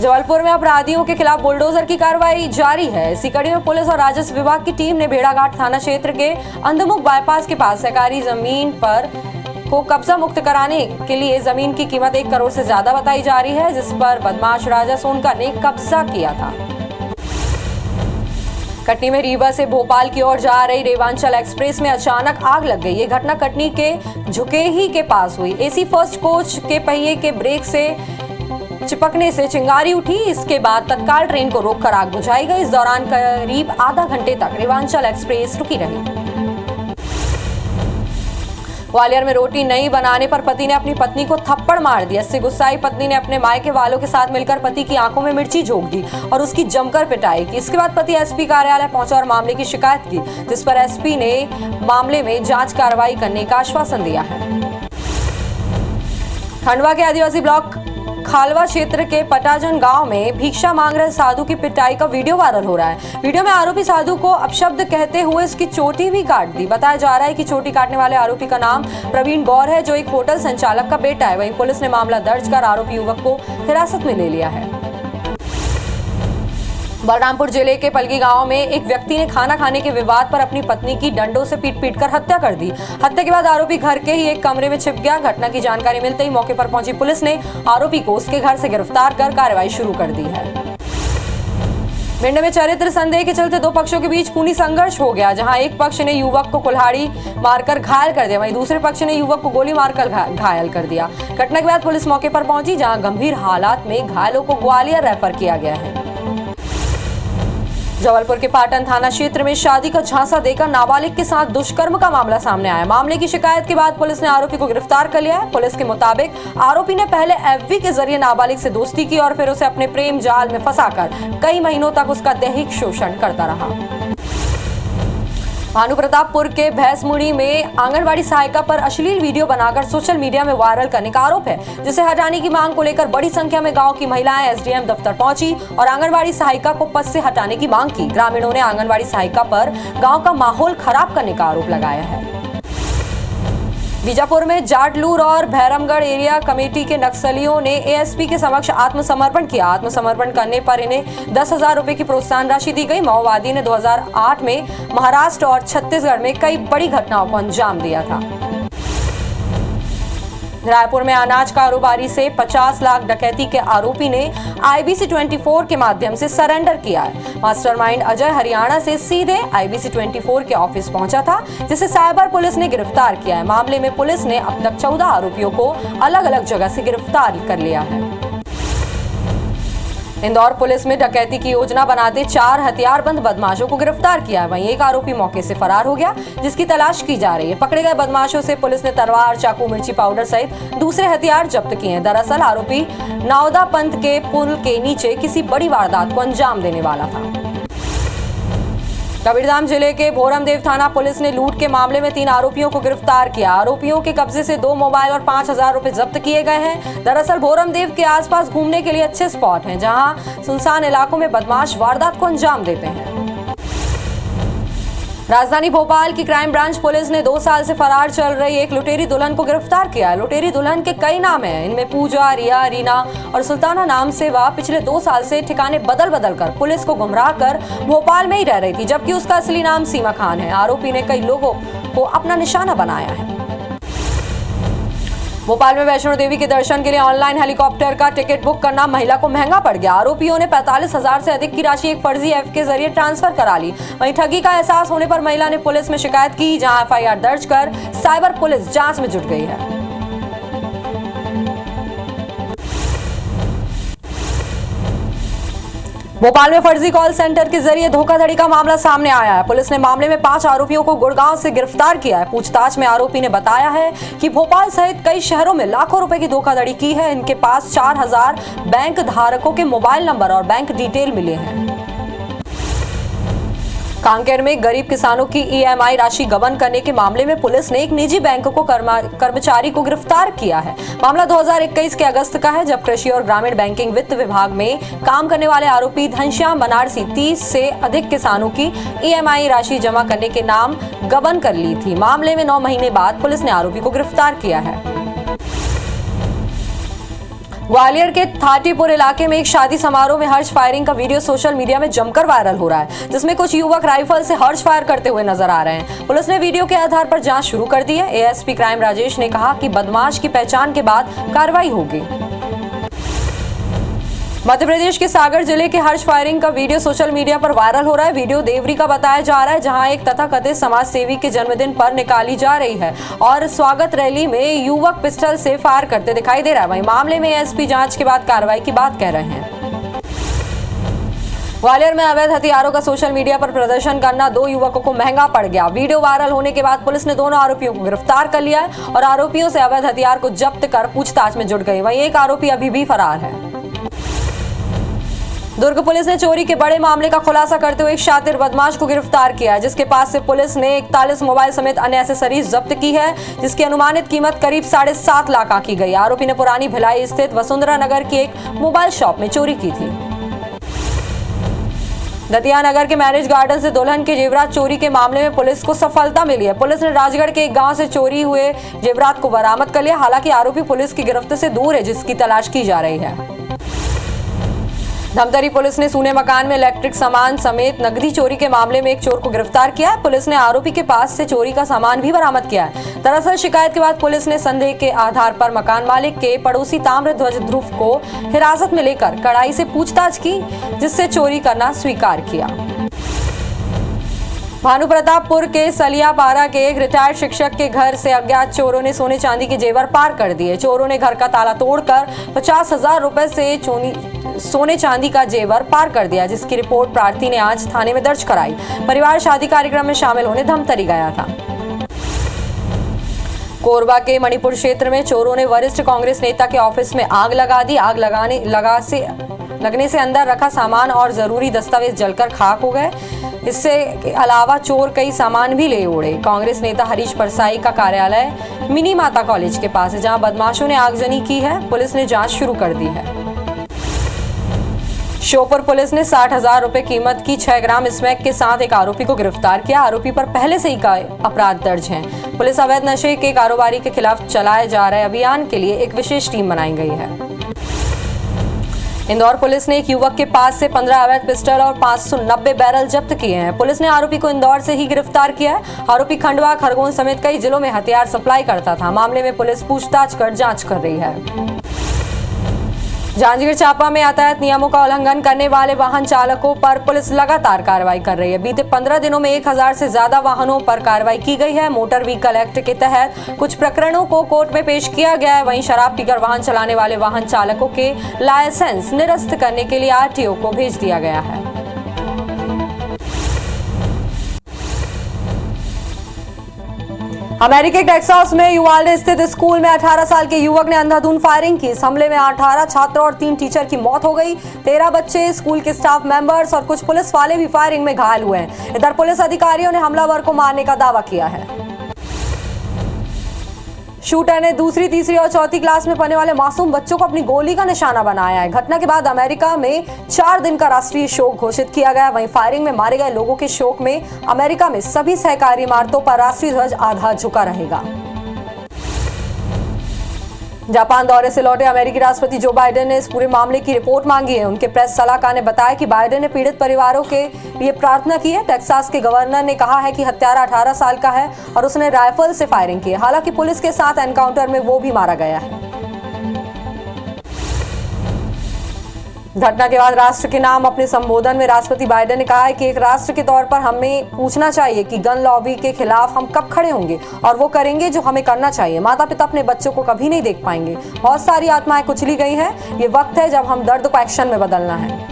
जबलपुर में अपराधियों के खिलाफ बुलडोजर की कार्रवाई जारी है। इसी कड़ी में पुलिस और राजस्व विभाग की टीम ने भेड़ाघाट थाना क्षेत्र के अंधमुख बाईपास के पास सरकारी जमीन पर को कब्जा मुक्त कराने के लिए जमीन की कीमत 1 करोड़ से ज्यादा बताई जा रही है, जिस पर बदमाश राजा सोनकर ने कब्जा किया था। कटनी में रीवा से भोपाल की ओर जा रही रेवांचल एक्सप्रेस में अचानक आग लग गई। ये घटना कटनी के झुकेही के पास हुई। एसी फर्स्ट कोच के पहिए के ब्रेक से चिपकने से चिंगारी उठी। इसके बाद तत्काल ट्रेन को रोककर आग बुझाई गई। इस दौरान करीब आधा घंटे तक रेवांचल एक्सप्रेस रुकी रही। ग्वालियर में रोटी नहीं बनाने पर पति ने अपनी पत्नी को थप्पड़ मार दिया। इससे गुस्साई पत्नी ने अपने मायके वालों के साथ मिलकर पति की आंखों में मिर्ची झोंक दी और उसकी जमकर पिटाई की। इसके बाद पति एसपी कार्यालय पहुंचा और मामले की शिकायत की, जिस पर एसपी ने मामले में जांच कार्रवाई करने का आश्वासन दिया है। खंडवा के आदिवासी ब्लॉक खालवा क्षेत्र के पटाजन गांव में भिक्षा मांग रहे साधु की पिटाई का वीडियो वायरल हो रहा है। वीडियो में आरोपी साधु को अपशब्द कहते हुए इसकी चोटी भी काट दी। बताया जा रहा है कि चोटी काटने वाले आरोपी का नाम प्रवीण गौर है, जो एक होटल संचालक का बेटा है। वहीं पुलिस ने मामला दर्ज कर आरोपी युवक को हिरासत में ले लिया है। बलरामपुर जिले के पलगी गांव में एक व्यक्ति ने खाना खाने के विवाद पर अपनी पत्नी की डंडों से पीट कर हत्या कर दी। हत्या के बाद आरोपी घर के ही एक कमरे में छिप गया। घटना की जानकारी मिलते ही मौके पर पहुंची पुलिस ने आरोपी को उसके घर से गिरफ्तार कर कार्रवाई शुरू कर दी है। भिंड में चरित्र संदेह के चलते 2 पक्षों के बीच खूनी संघर्ष हो गया, जहां एक पक्ष ने युवक को कुल्हाड़ी मारकर घायल कर दिया, वहीं दूसरे पक्ष ने युवक को गोली मारकर घायल कर दिया। घटना के बाद पुलिस मौके पर पहुंची, जहां गंभीर हालात में घायलों को ग्वालियर रेफर किया गया है। जबलपुर के पाटन थाना क्षेत्र में शादी का झांसा देकर नाबालिग के साथ दुष्कर्म का मामला सामने आया। मामले की शिकायत के बाद पुलिस ने आरोपी को गिरफ्तार कर लिया है। पुलिस के मुताबिक आरोपी ने पहले एफबी के जरिए नाबालिग से दोस्ती की और फिर उसे अपने प्रेम जाल में फंसाकर कई महीनों तक उसका दैहिक शोषण करता रहा। भानुप्रतापपुर के भैंसमुड़ी में आंगनवाड़ी सहायिका पर अश्लील वीडियो बनाकर सोशल मीडिया में वायरल करने का आरोप है, जिसे हटाने की मांग को लेकर बड़ी संख्या में गांव की महिलाएं एसडीएम दफ्तर पहुंची और आंगनवाड़ी सहायिका को पद से हटाने की मांग की। ग्रामीणों ने आंगनवाड़ी सहायिका पर गांव का माहौल खराब करने का आरोप लगाया है। बीजापुर में जाटलूर और भैरमगढ़ एरिया कमेटी के नक्सलियों ने एएसपी के समक्ष आत्मसमर्पण किया। आत्मसमर्पण करने पर इन्हें 10,000 रुपए की प्रोत्साहन राशि दी गई। माओवादी ने 2008 में महाराष्ट्र और छत्तीसगढ़ में कई बड़ी घटनाओं को अंजाम दिया था। रायपुर में अनाज कारोबारी से 50 लाख डकैती के आरोपी ने IBC 24 के माध्यम से सरेंडर किया है। मास्टरमाइंड अजय हरियाणा से सीधे IBC 24 के ऑफिस पहुंचा था, जिसे साइबर पुलिस ने गिरफ्तार किया है। मामले में पुलिस ने अब तक 14 आरोपियों को अलग अलग जगह से गिरफ्तार कर लिया है। इंदौर पुलिस में डकैती की योजना बनाते 4 हथियारबंद बदमाशों को गिरफ्तार किया। वहीं एक आरोपी मौके से फरार हो गया, जिसकी तलाश की जा रही है। पकड़े गए बदमाशों से पुलिस ने तलवार, चाकू, मिर्ची पाउडर सहित दूसरे हथियार जब्त किए हैं। दरअसल आरोपी नावदा पंथ के पुल के नीचे किसी बड़ी वारदात को अंजाम देने वाला था। कबीरधाम जिले के भोरमदेव थाना पुलिस ने लूट के मामले में 3 आरोपियों को गिरफ्तार किया। आरोपियों के कब्जे से 2 मोबाइल और 5,000 रुपए जब्त किए गए हैं। दरअसल भोरमदेव के आसपास घूमने के लिए अच्छे स्पॉट हैं, जहां सुनसान इलाकों में बदमाश वारदात को अंजाम देते हैं। राजधानी भोपाल की क्राइम ब्रांच पुलिस ने 2 साल से फरार चल रही एक लुटेरी दुल्हन को गिरफ्तार किया है। लुटेरी दुल्हन के कई नाम हैं, इनमें पूजा, रिया, रीना और सुल्ताना नाम से वह पिछले 2 साल से ठिकाने बदल बदल कर पुलिस को गुमराह कर भोपाल में ही रह रही थी, जबकि उसका असली नाम सीमा खान है। आरोपी ने कई लोगों को अपना निशाना बनाया है। भोपाल में वैष्णो देवी के दर्शन के लिए ऑनलाइन हेलीकॉप्टर का टिकट बुक करना महिला को महंगा पड़ गया। आरोपियों ने 45,000 से अधिक की राशि एक फर्जी ऐप के जरिए ट्रांसफर करा ली। वहीं ठगी का एहसास होने पर महिला ने पुलिस में शिकायत की, जहां एफआईआर दर्ज कर साइबर पुलिस जांच में जुट गई है। भोपाल में फर्जी कॉल सेंटर के जरिए धोखाधड़ी का मामला सामने आया है। पुलिस ने मामले में 5 आरोपियों को गुड़गांव से गिरफ्तार किया है। पूछताछ में आरोपी ने बताया है कि भोपाल सहित कई शहरों में लाखों रुपए की धोखाधड़ी की है। इनके पास 4,000 बैंक धारकों के मोबाइल नंबर और बैंक डिटेल मिले हैं। कांकेर में गरीब किसानों की ईएमआई राशि गबन करने के मामले में पुलिस ने एक निजी बैंक को कर्मचारी को गिरफ्तार किया है। मामला 2021 के अगस्त का है, जब कृषि और ग्रामीण बैंकिंग वित्त विभाग में काम करने वाले आरोपी घनश्याम बनारसी 30 से अधिक किसानों की ईएमआई राशि जमा करने के नाम गबन कर ली थी। मामले में 9 महीने बाद पुलिस ने आरोपी को गिरफ्तार किया है। ग्वालियर के थाटीपुर इलाके में एक शादी समारोह में हर्ष फायरिंग का वीडियो सोशल मीडिया में जमकर वायरल हो रहा है, जिसमें कुछ युवक राइफल से हर्ष फायर करते हुए नजर आ रहे हैं। पुलिस ने वीडियो के आधार पर जांच शुरू कर दी है। एएसपी क्राइम राजेश ने कहा कि बदमाश की पहचान के बाद कार्रवाई होगी। मध्य प्रदेश के सागर जिले के हर्ष फायरिंग का वीडियो सोशल मीडिया पर वायरल हो रहा है। वीडियो देवरी का बताया जा रहा है, जहां एक तथाकथित समाज सेवी के जन्मदिन पर निकाली जा रही है और स्वागत रैली में युवक पिस्टल से फायर करते दिखाई दे रहा है। वहीं मामले में एसपी जांच के बाद कार्रवाई की बात कह रहे हैं। ग्वालियर में अवैध हथियारों का सोशल मीडिया पर प्रदर्शन करना 2 युवकों को महंगा पड़ गया। वीडियो वायरल होने के बाद पुलिस ने दोनों आरोपियों को गिरफ्तार कर लिया है और आरोपियों से अवैध हथियार को जब्त कर पूछताछ में जुट गई। वहीं एक आरोपी अभी भी फरार है। दुर्ग पुलिस ने चोरी के बड़े मामले का खुलासा करते हुए एक शातिर बदमाश को गिरफ्तार किया है, जिसके पास से पुलिस ने 41 मोबाइल समेत अन्य एसेसरीज जब्त की है, जिसकी अनुमानित कीमत करीब 7.5 लाख आंकी गई। आरोपी ने पुरानी भिलाई स्थित वसुंधरा नगर की एक मोबाइल शॉप में चोरी की थी। दतिया नगर के मैरिज गार्डन से दुल्हन के जेवरात चोरी के मामले में पुलिस को सफलता मिली है। पुलिस ने राजगढ़ के एक गांव से चोरी हुए जेवरात को बरामद कर लिया। हालांकि आरोपी पुलिस की गिरफ्त से दूर है, जिसकी तलाश की जा रही है। धमतरी पुलिस ने सूने मकान में इलेक्ट्रिक सामान समेत नकदी चोरी के मामले में एक चोर को गिरफ्तार किया है। पुलिस ने आरोपी के पास से चोरी का सामान भी बरामद किया है। दरअसल शिकायत के बाद पुलिस ने संदेह के आधार पर मकान मालिक के पड़ोसी ताम्रध्वज ध्रुव को हिरासत में लेकर कड़ाई से पूछताछ की, जिससे चोरी करना स्वीकार किया। भानुप्रतापपुर के सलियापारा के एक रिटायर्ड शिक्षक के घर से अज्ञात चोरों ने सोने चांदी के जेवर पार कर दिए। चोरों ने घर का ताला तोड़कर 50,000 रुपए से सोने चांदी का जेवर पार कर दिया, जिसकी रिपोर्ट प्रार्थी ने आज थाने में दर्ज कराई। परिवार शादी कार्यक्रम में शामिल होने धमतरी गया था। कोरबा के मणिपुर क्षेत्र में चोरों ने वरिष्ठ कांग्रेस नेता के ऑफिस में आग लगा दी। आग लगने से अंदर रखा सामान और जरूरी दस्तावेज जलकर खाक हो गए। इससे अलावा चोर कई सामान भी ले उड़े। कांग्रेस नेता हरीश परसाई का कार्यालय मिनी माता कॉलेज के पास है, जहां बदमाशों ने आगजनी की है। पुलिस ने जांच शुरू कर दी है। श्योपुर पुलिस ने 60,000 रुपए कीमत की 6 ग्राम स्मैक के साथ एक आरोपी को गिरफ्तार किया। आरोपी पर पहले से ही का अपराध दर्ज है। पुलिस अवैध नशे के कारोबारी के खिलाफ चलाए जा रहे अभियान के लिए एक विशेष टीम बनाई गई है। इंदौर पुलिस ने एक युवक के पास से 15 अवैध पिस्टल और 590 बैरल जब्त किए हैं। पुलिस ने आरोपी को इंदौर से ही गिरफ्तार किया है। आरोपी खंडवा, खरगोन समेत कई जिलों में हथियार सप्लाई करता था। मामले में पुलिस पूछताछ कर जांच कर रही है। जांजगीर चांपा में यातायात नियमों का उल्लंघन करने वाले वाहन चालकों पर पुलिस लगातार कार्रवाई कर रही है। बीते 15 दिनों में 1000 से ज्यादा वाहनों पर कार्रवाई की गई है। मोटर व्हीकल एक्ट के तहत कुछ प्रकरणों को कोर्ट में पेश किया गया है। वहीं शराब पीकर वाहन चलाने वाले वाहन चालकों के लाइसेंस निरस्त करने के लिए आरटीओ को भेज दिया गया है। अमेरिका के टेक्सास में यूवाल्डे स्थित स्कूल में 18 साल के युवक ने अंधाधुंध फायरिंग की। इस हमले में 18 छात्र और 3 टीचर की मौत हो गई। 13 बच्चे, स्कूल के स्टाफ मेंबर्स और कुछ पुलिस वाले भी फायरिंग में घायल हुए हैं। इधर पुलिस अधिकारियों ने हमलावर को मारने का दावा किया है। शूटर ने दूसरी, तीसरी और चौथी क्लास में पढ़ने वाले मासूम बच्चों को अपनी गोली का निशाना बनाया है। घटना के बाद अमेरिका में 4 दिन का राष्ट्रीय शोक घोषित किया गया। वहीं फायरिंग में मारे गए लोगों के शोक में अमेरिका में सभी सरकारी इमारतों पर राष्ट्रीय ध्वज आधा झुका रहेगा। जापान दौरे से लौटे अमेरिकी राष्ट्रपति जो बाइडेन ने इस पूरे मामले की रिपोर्ट मांगी है। उनके प्रेस सलाहकार ने बताया कि बाइडेन ने पीड़ित परिवारों के लिए प्रार्थना की है। टेक्सास के गवर्नर ने कहा है कि हत्यारा 18 साल का है और उसने राइफल से फायरिंग की है। हालांकि पुलिस के साथ एनकाउंटर में वो भी मारा गया है। घटना के बाद राष्ट्र के नाम अपने संबोधन में राष्ट्रपति बाइडेन ने कहा है कि एक राष्ट्र के तौर पर हमें पूछना चाहिए कि गन लॉबी के खिलाफ हम कब खड़े होंगे और वो करेंगे जो हमें करना चाहिए। माता पिता अपने बच्चों को कभी नहीं देख पाएंगे। बहुत सारी आत्माएं कुचली गई हैं। ये वक्त है जब हम दर्द को एक्शन में बदलना है।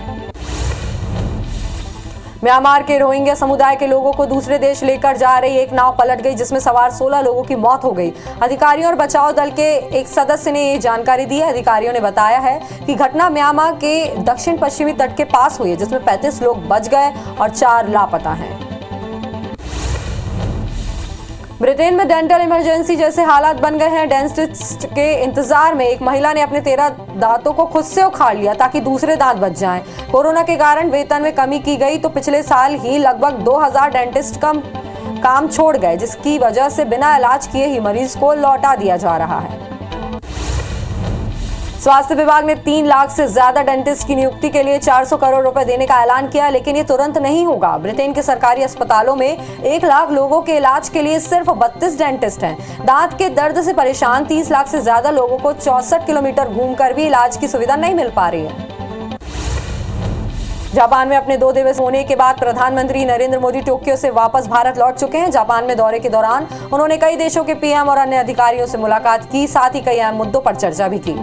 म्यांमार के रोहिंग्या समुदाय के लोगों को दूसरे देश लेकर जा रही एक नाव पलट गई, जिसमें सवार 16 लोगों की मौत हो गई। अधिकारियों और बचाव दल के एक सदस्य ने ये जानकारी दी है। अधिकारियों ने बताया है कि घटना म्यांमार के दक्षिण पश्चिमी तट के पास हुई है, जिसमें 35 लोग बच गए और 4 लापता हैं। ब्रिटेन में डेंटल इमरजेंसी जैसे हालात बन गए हैं। डेंटिस्ट के इंतजार में एक महिला ने अपने 13 दांतों को खुद से उखाड़ लिया ताकि दूसरे दांत बच जाएं। कोरोना के कारण वेतन में कमी की गई तो पिछले साल ही लगभग 2000 डेंटिस्ट काम छोड़ गए, जिसकी वजह से बिना इलाज किए ही मरीज को लौटा दिया जा रहा है। स्वास्थ्य विभाग ने 3 लाख से ज्यादा डेंटिस्ट की नियुक्ति के लिए 400 करोड़ रुपए देने का ऐलान किया, लेकिन ये तुरंत नहीं होगा। ब्रिटेन के सरकारी अस्पतालों में 1 लाख लोगों के इलाज के लिए सिर्फ 32 डेंटिस्ट हैं। दांत के दर्द से परेशान 30 लाख से ज्यादा लोगों को 64 किलोमीटर घूमकर भी इलाज की सुविधा नहीं मिल पा रही है। जापान में अपने 2 दिवस होने के बाद प्रधानमंत्री नरेंद्र मोदी टोक्यो से वापस भारत लौट चुके हैं। जापान में दौरे के दौरान उन्होंने कई देशों के पीएम और अन्य अधिकारियों से मुलाकात की, साथ ही कई अहम मुद्दों पर चर्चा भी की।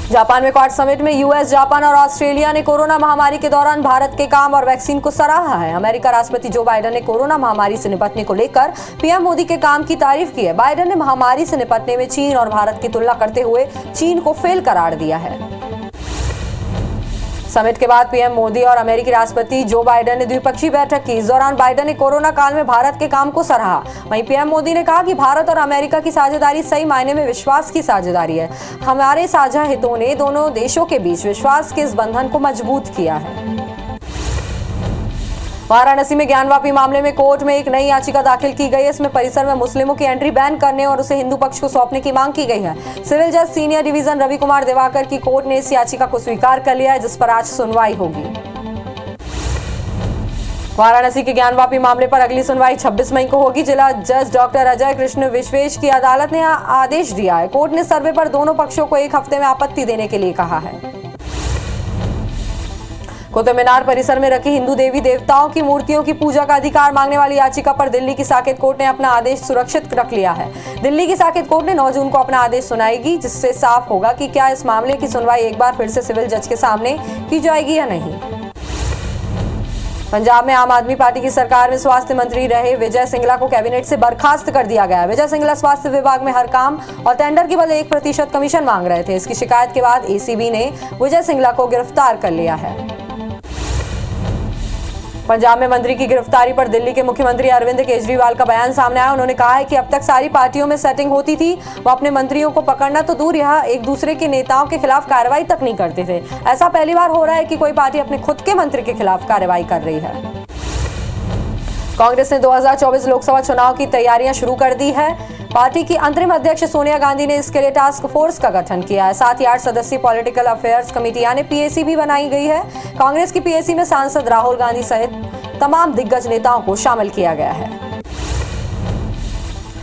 जापान में क्वाड समिट में यूएस, जापान और ऑस्ट्रेलिया ने कोरोना महामारी के दौरान भारत के काम और वैक्सीन को सराहा है। अमेरिका राष्ट्रपति जो बाइडेन ने कोरोना महामारी से निपटने को लेकर पीएम मोदी के काम की तारीफ की है। बाइडेन ने महामारी से निपटने में चीन और भारत की तुलना करते हुए चीन को फेल करार दिया है। समिट के बाद पीएम मोदी और अमेरिकी राष्ट्रपति जो बाइडेन ने द्विपक्षीय बैठक की। इस दौरान बाइडेन ने कोरोना काल में भारत के काम को सराहा। वहीं पीएम मोदी ने कहा कि भारत और अमेरिका की साझेदारी सही मायने में विश्वास की साझेदारी है। हमारे साझा हितों ने दोनों देशों के बीच विश्वास के इस बंधन को मजबूत किया है। वाराणसी में ज्ञानवापी मामले में कोर्ट में एक नई याचिका दाखिल की गई है। इसमें परिसर में मुस्लिमों की एंट्री बैन करने और उसे हिंदू पक्ष को सौंपने की मांग की गई है। सिविल जज सीनियर डिवीजन रवि कुमार दिवाकर की कोर्ट ने इस याचिका को स्वीकार कर लिया है, जिस पर आज सुनवाई होगी। वाराणसी के ज्ञानवापी मामले पर अगली सुनवाई 26 मई को होगी। जिला जज डॉक्टर अजय कृष्ण विश्वेश की अदालत ने आदेश दिया है। कोर्ट ने सर्वे पर दोनों पक्षों को 1 हफ्ते में आपत्ति देने के लिए कहा है। कुतुब मीनार परिसर में रखी हिंदू देवी देवताओं की मूर्तियों की पूजा का अधिकार मांगने वाली याचिका पर दिल्ली की साकेत कोर्ट ने अपना आदेश सुरक्षित रख लिया है। दिल्ली की साकेत कोर्ट ने 9 जून को अपना आदेश सुनाएगी, जिससे साफ होगा कि क्या इस मामले की सुनवाई एक बार फिर से सिविल जज के सामने की जाएगी या नहीं। पंजाब में आम आदमी पार्टी की सरकार में स्वास्थ्य मंत्री रहे विजय सिंगला को कैबिनेट से बर्खास्त कर दिया गया। विजय सिंगला स्वास्थ्य विभाग में हर काम और टेंडर के बदले 1% कमीशन मांग रहे थे। इसकी शिकायत के बाद एसीबी ने विजय सिंगला को गिरफ्तार कर लिया है। पंजाब में मंत्री की गिरफ्तारी पर दिल्ली के मुख्यमंत्री अरविंद केजरीवाल का बयान सामने आया। उन्होंने कहा है कि अब तक सारी पार्टियों में सेटिंग होती थी, वो अपने मंत्रियों को पकड़ना तो दूर, यहाँ एक दूसरे के नेताओं के खिलाफ कार्रवाई तक नहीं करते थे। ऐसा पहली बार हो रहा है कि कोई पार्टी अपने खुद के मंत्री के खिलाफ कार्रवाई कर रही है। कांग्रेस ने 2024 लोकसभा चुनाव की तैयारियां शुरू कर दी है। पार्टी की अंतरिम अध्यक्ष सोनिया गांधी ने इसके लिए टास्क फोर्स का गठन किया है। साथ ही 8 सदस्यीय पॉलिटिकल अफेयर्स कमेटी यानी पीएसी भी बनाई गई है। कांग्रेस की पीएसी में सांसद राहुल गांधी सहित तमाम दिग्गज नेताओं को शामिल किया गया है।